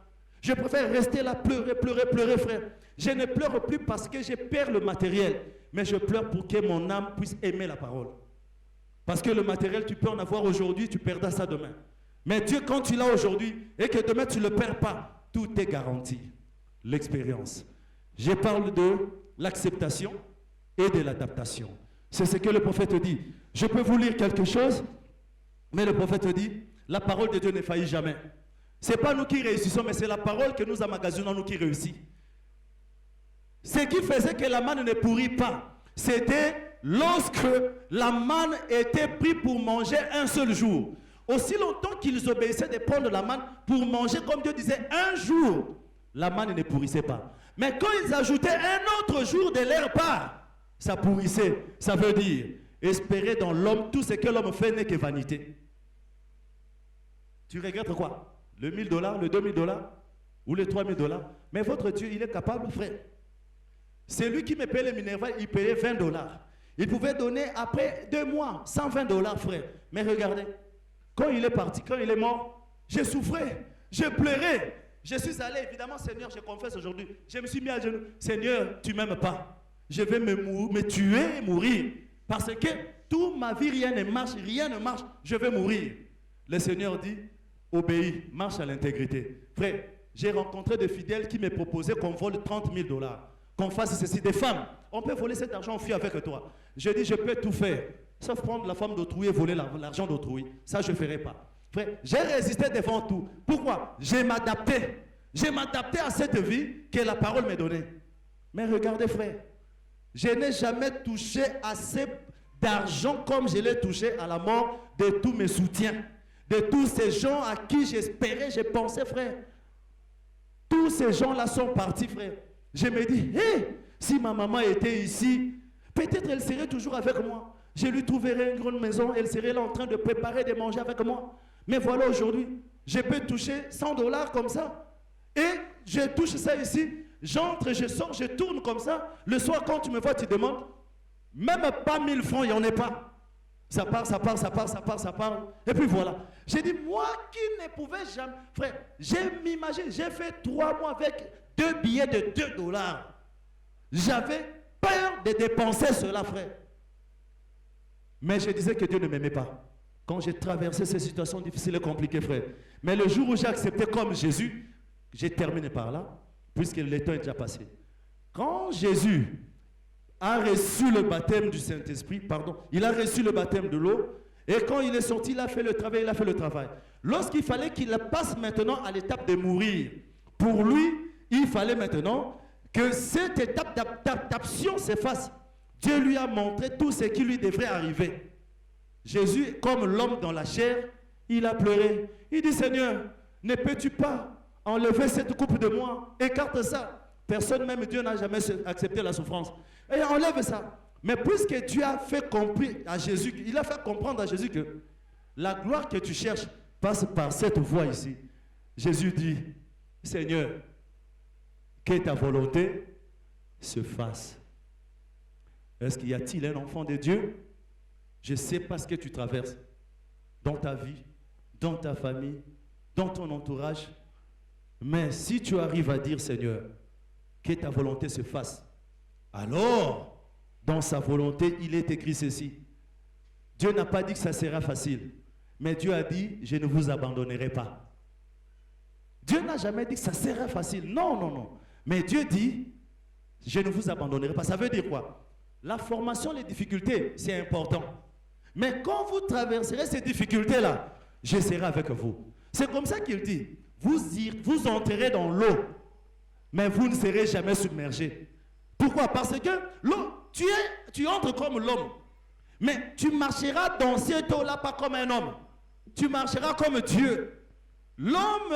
C: Je préfère rester là, pleurer, pleurer, pleurer, frère. Je ne pleure plus parce que je perds le matériel, mais je pleure pour que mon âme puisse aimer la parole. Parce que le matériel, tu peux en avoir aujourd'hui, tu perdras ça demain. Mais Dieu, quand tu l'as aujourd'hui et que demain tu ne le perds pas, tout est garanti. L'expérience. Je parle de l'acceptation et de l'adaptation. C'est ce que le prophète dit. Je peux vous lire quelque chose, mais le prophète dit, la parole de Dieu ne faillit jamais. Ce n'est pas nous qui réussissons, mais c'est la parole que nous emmagasinons, nous qui réussit. Ce qui faisait que la manne ne pourrit pas, c'était lorsque la manne était prise pour manger un seul jour. Aussi longtemps qu'ils obéissaient de prendre la manne pour manger, comme Dieu disait, un jour, la manne ne pourrissait pas. Mais quand ils ajoutaient un autre jour de leur part, ça pourrissait. Ça veut dire, espérer dans l'homme, tout ce que l'homme fait n'est que vanité. Tu regrettes quoi? Le $1000, le $2000 ou les $3000? Mais votre Dieu, il est capable, frère. C'est lui qui me paye les Minerva, il payait $20. Il pouvait donner après 2 mois $120, frère. Mais regardez, quand il est parti, quand il est mort, j'ai souffré, j'ai pleuré. Je suis allé, évidemment, Seigneur, je confesse aujourd'hui. Je me suis mis à genoux. Seigneur, tu ne m'aimes pas. Je vais me tuer et mourir. Parce que toute ma vie, rien ne marche, je vais mourir. Le Seigneur dit, obéis, marche à l'intégrité. Frère, j'ai rencontré des fidèles qui me proposaient qu'on vole $30 000, qu'on fasse ceci. Des femmes, on peut voler cet argent, on fuit avec toi. Je dis, je peux tout faire, sauf prendre la femme d'autrui et voler l'argent d'autrui. Ça, je ne ferai pas. Frère, j'ai résisté devant tout. Pourquoi? J'ai m'adapté. J'ai m'adapté à cette vie que la parole m'a donnée. Mais regardez, frère, je n'ai jamais touché assez d'argent comme je l'ai touché à la mort de tous mes soutiens. De tous ces gens à qui j'espérais, je pensais, frère. Tous ces gens-là sont partis, frère. Je me dis, hé, si ma maman était ici, peut-être elle serait toujours avec moi. Je lui trouverais une grande maison, elle serait là en train de préparer, de manger avec moi. Mais voilà, aujourd'hui, je peux toucher $100 comme ça. Et je touche ça ici, j'entre, je sors, je tourne comme ça. Le soir, quand tu me vois, tu demandes, même pas 1000 francs, il n'y en a pas. Ça part, ça part, ça part, ça part, ça part. Et puis voilà. J'ai dit, moi qui ne pouvais jamais... Frère, j'ai fait 3 mois avec 2 billets de $2. J'avais peur de dépenser cela, frère. Mais je disais que Dieu ne m'aimait pas. Quand j'ai traversé ces situations difficiles et compliquées, frère. Mais le jour où j'ai accepté comme Jésus, j'ai terminé par là, puisque le temps est déjà passé. Quand Jésus a reçu le baptême du Saint-Esprit, il a reçu le baptême de l'eau, et quand il est sorti, il a fait le travail, Lorsqu'il fallait qu'il passe maintenant à l'étape de mourir, pour lui, il fallait maintenant que cette étape d'adaptation s'efface. Dieu lui a montré tout ce qui lui devrait arriver. Jésus, comme l'homme dans la chair, il a pleuré. Il dit, Seigneur, ne peux-tu pas enlever cette coupe de moi? Écarte ça. Personne, même Dieu, n'a jamais accepté la souffrance. Et enlève ça. Mais puisque Dieu a fait comprendre à Jésus, il a fait comprendre à Jésus que la gloire que tu cherches passe par cette voie ici. Jésus dit, Seigneur, que ta volonté se fasse. Est-ce qu'il y a-t-il un enfant de Dieu? Je ne sais pas ce que tu traverses dans ta vie, dans ta famille, dans ton entourage. Mais si tu arrives à dire, Seigneur, que ta volonté se fasse, alors, dans sa volonté, il est écrit ceci. Dieu n'a pas dit que ça sera facile, mais Dieu a dit, je ne vous abandonnerai pas. Dieu n'a jamais dit que ça sera facile. Non, non, non. Mais Dieu dit, je ne vous abandonnerai pas. Ça veut dire quoi? La formation, les difficultés, c'est important. Mais quand vous traverserez ces difficultés-là, je serai avec vous. C'est comme ça qu'il dit. Vous entrerez dans l'eau, mais vous ne serez jamais submergé. Pourquoi? Parce que l'eau, tu entres comme l'homme, mais tu marcheras dans cette eau-là pas comme un homme. Tu marcheras comme Dieu. L'homme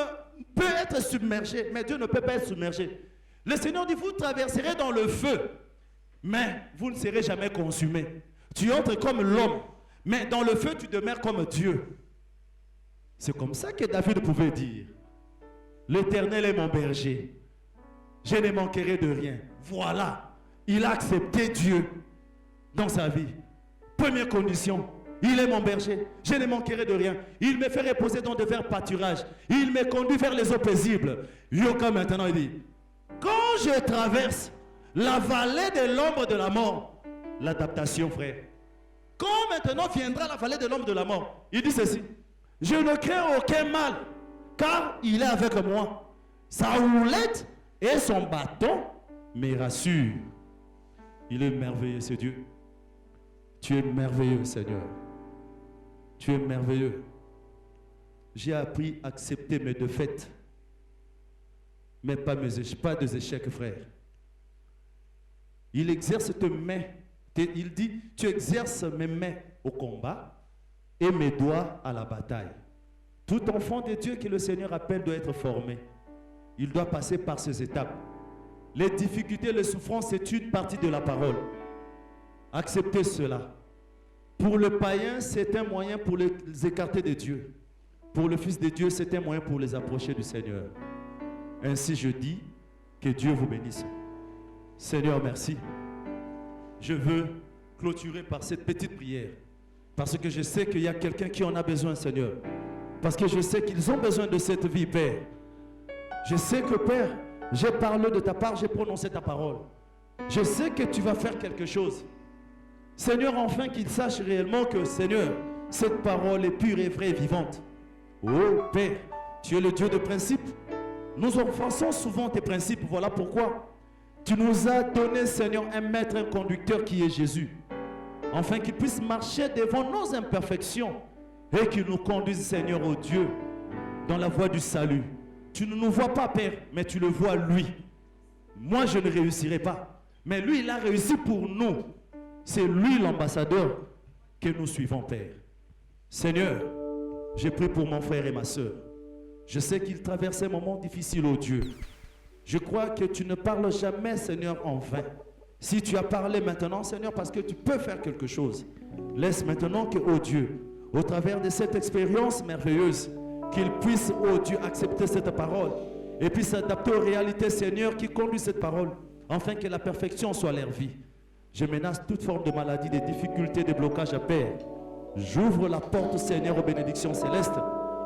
C: peut être submergé, mais Dieu ne peut pas être submergé. Le Seigneur dit, vous traverserez dans le feu, mais vous ne serez jamais consumé. Tu entres comme l'homme, mais dans le feu, tu demeures comme Dieu. C'est comme ça que David pouvait dire, l'Éternel est mon berger, je ne manquerai de rien. Voilà, il a accepté Dieu dans sa vie. Première condition, il est mon berger, je ne manquerai de rien. Il me fait reposer dans de verts pâturages. Il me conduit vers les eaux paisibles. Yoka maintenant, il dit, quand je traverse la vallée de l'ombre de la mort, l'adaptation, frère. Quand maintenant viendra la vallée de l'ombre de la mort, il dit ceci, je ne crains aucun mal, car il est avec moi. Sa houlette et son bâton me rassurent. Il est merveilleux, ce Dieu. Tu es merveilleux, Seigneur. Tu es merveilleux. J'ai appris à accepter mes défaites, mais pas des échecs, frère. Il exerce tes mains. Il dit, tu exerces mes mains au combat et mes doigts à la bataille. Tout enfant de Dieu que le Seigneur appelle doit être formé. Il doit passer par ces étapes. Les difficultés, les souffrances, c'est une partie de la parole. Acceptez cela. Pour le païen, c'est un moyen pour les écarter de Dieu. Pour le Fils de Dieu, c'est un moyen pour les approcher du Seigneur. Ainsi, je dis que Dieu vous bénisse. Seigneur, merci. Je veux clôturer par cette petite prière. Parce que je sais qu'il y a quelqu'un qui en a besoin, Seigneur. Parce que je sais qu'ils ont besoin de cette vie, Père. Je sais que, Père, j'ai parlé de ta part, j'ai prononcé ta parole. Je sais que tu vas faire quelque chose. Seigneur, enfin qu'ils sachent réellement que, Seigneur, cette parole est pure et vraie et vivante. Oh, Père, tu es le Dieu de principes. Nous offensons souvent tes principes, voilà pourquoi. Tu nous as donné, Seigneur, un maître, un conducteur qui est Jésus. Afin qu'il puisse marcher devant nos imperfections et qu'il nous conduise, Seigneur, au Dieu, dans la voie du salut. Tu ne nous vois pas, Père, mais tu le vois, lui. Moi, je ne réussirai pas. Mais lui, il a réussi pour nous. C'est lui l'ambassadeur que nous suivons, Père. Seigneur, j'ai prié pour mon frère et ma soeur. Je sais qu'ils traversent un moment difficile, oh Dieu. Je crois que tu ne parles jamais, Seigneur, en vain. Si tu as parlé maintenant, Seigneur, parce que tu peux faire quelque chose, laisse maintenant que, oh Dieu, au travers de cette expérience merveilleuse, qu'ils puissent, oh Dieu, accepter cette parole et puis s'adapter aux réalités, Seigneur, qui conduisent cette parole, afin que la perfection soit leur vie. Je menace toute forme de maladie, de difficultés, de blocages à Père. J'ouvre la porte, Seigneur, aux bénédictions célestes,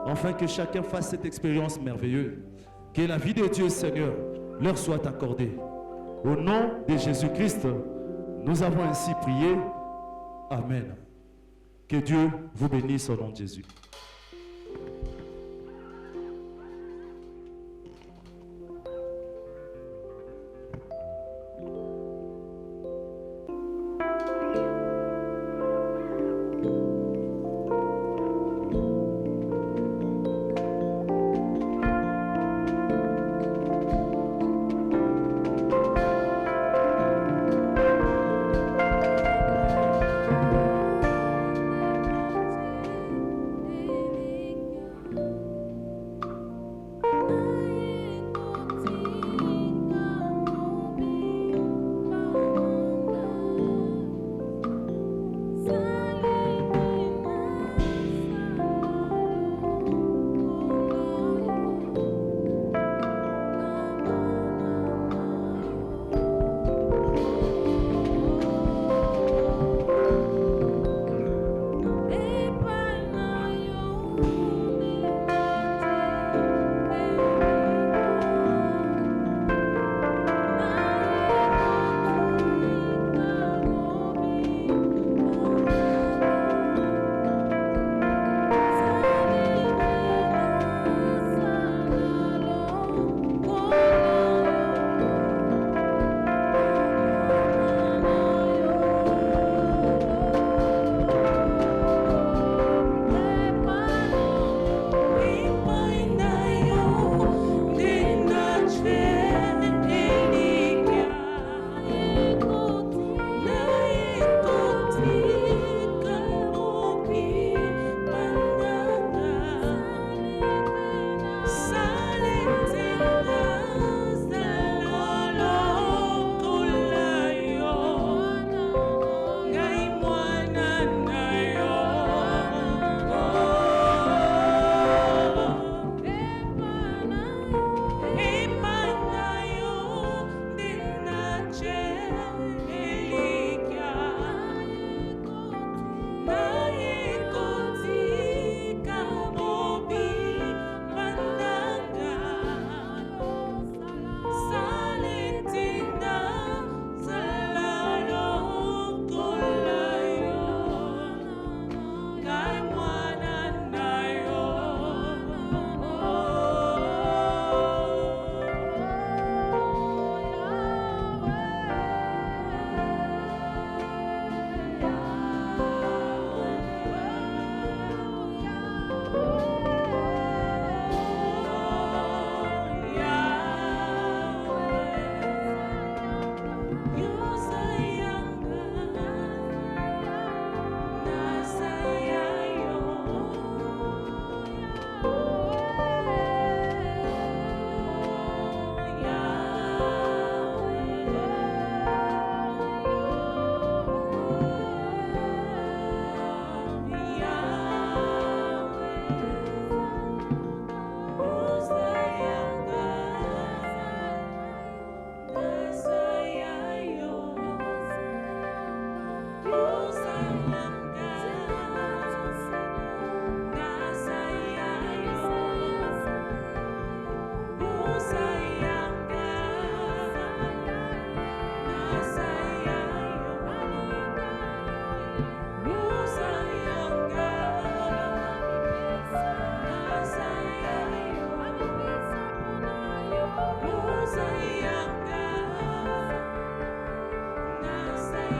C: afin que chacun fasse cette expérience merveilleuse. Que la vie de Dieu, Seigneur, leur soit accordée. Au nom de Jésus-Christ, nous avons ainsi prié. Amen. Que Dieu vous bénisse au nom de Jésus.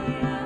D: Hallelujah.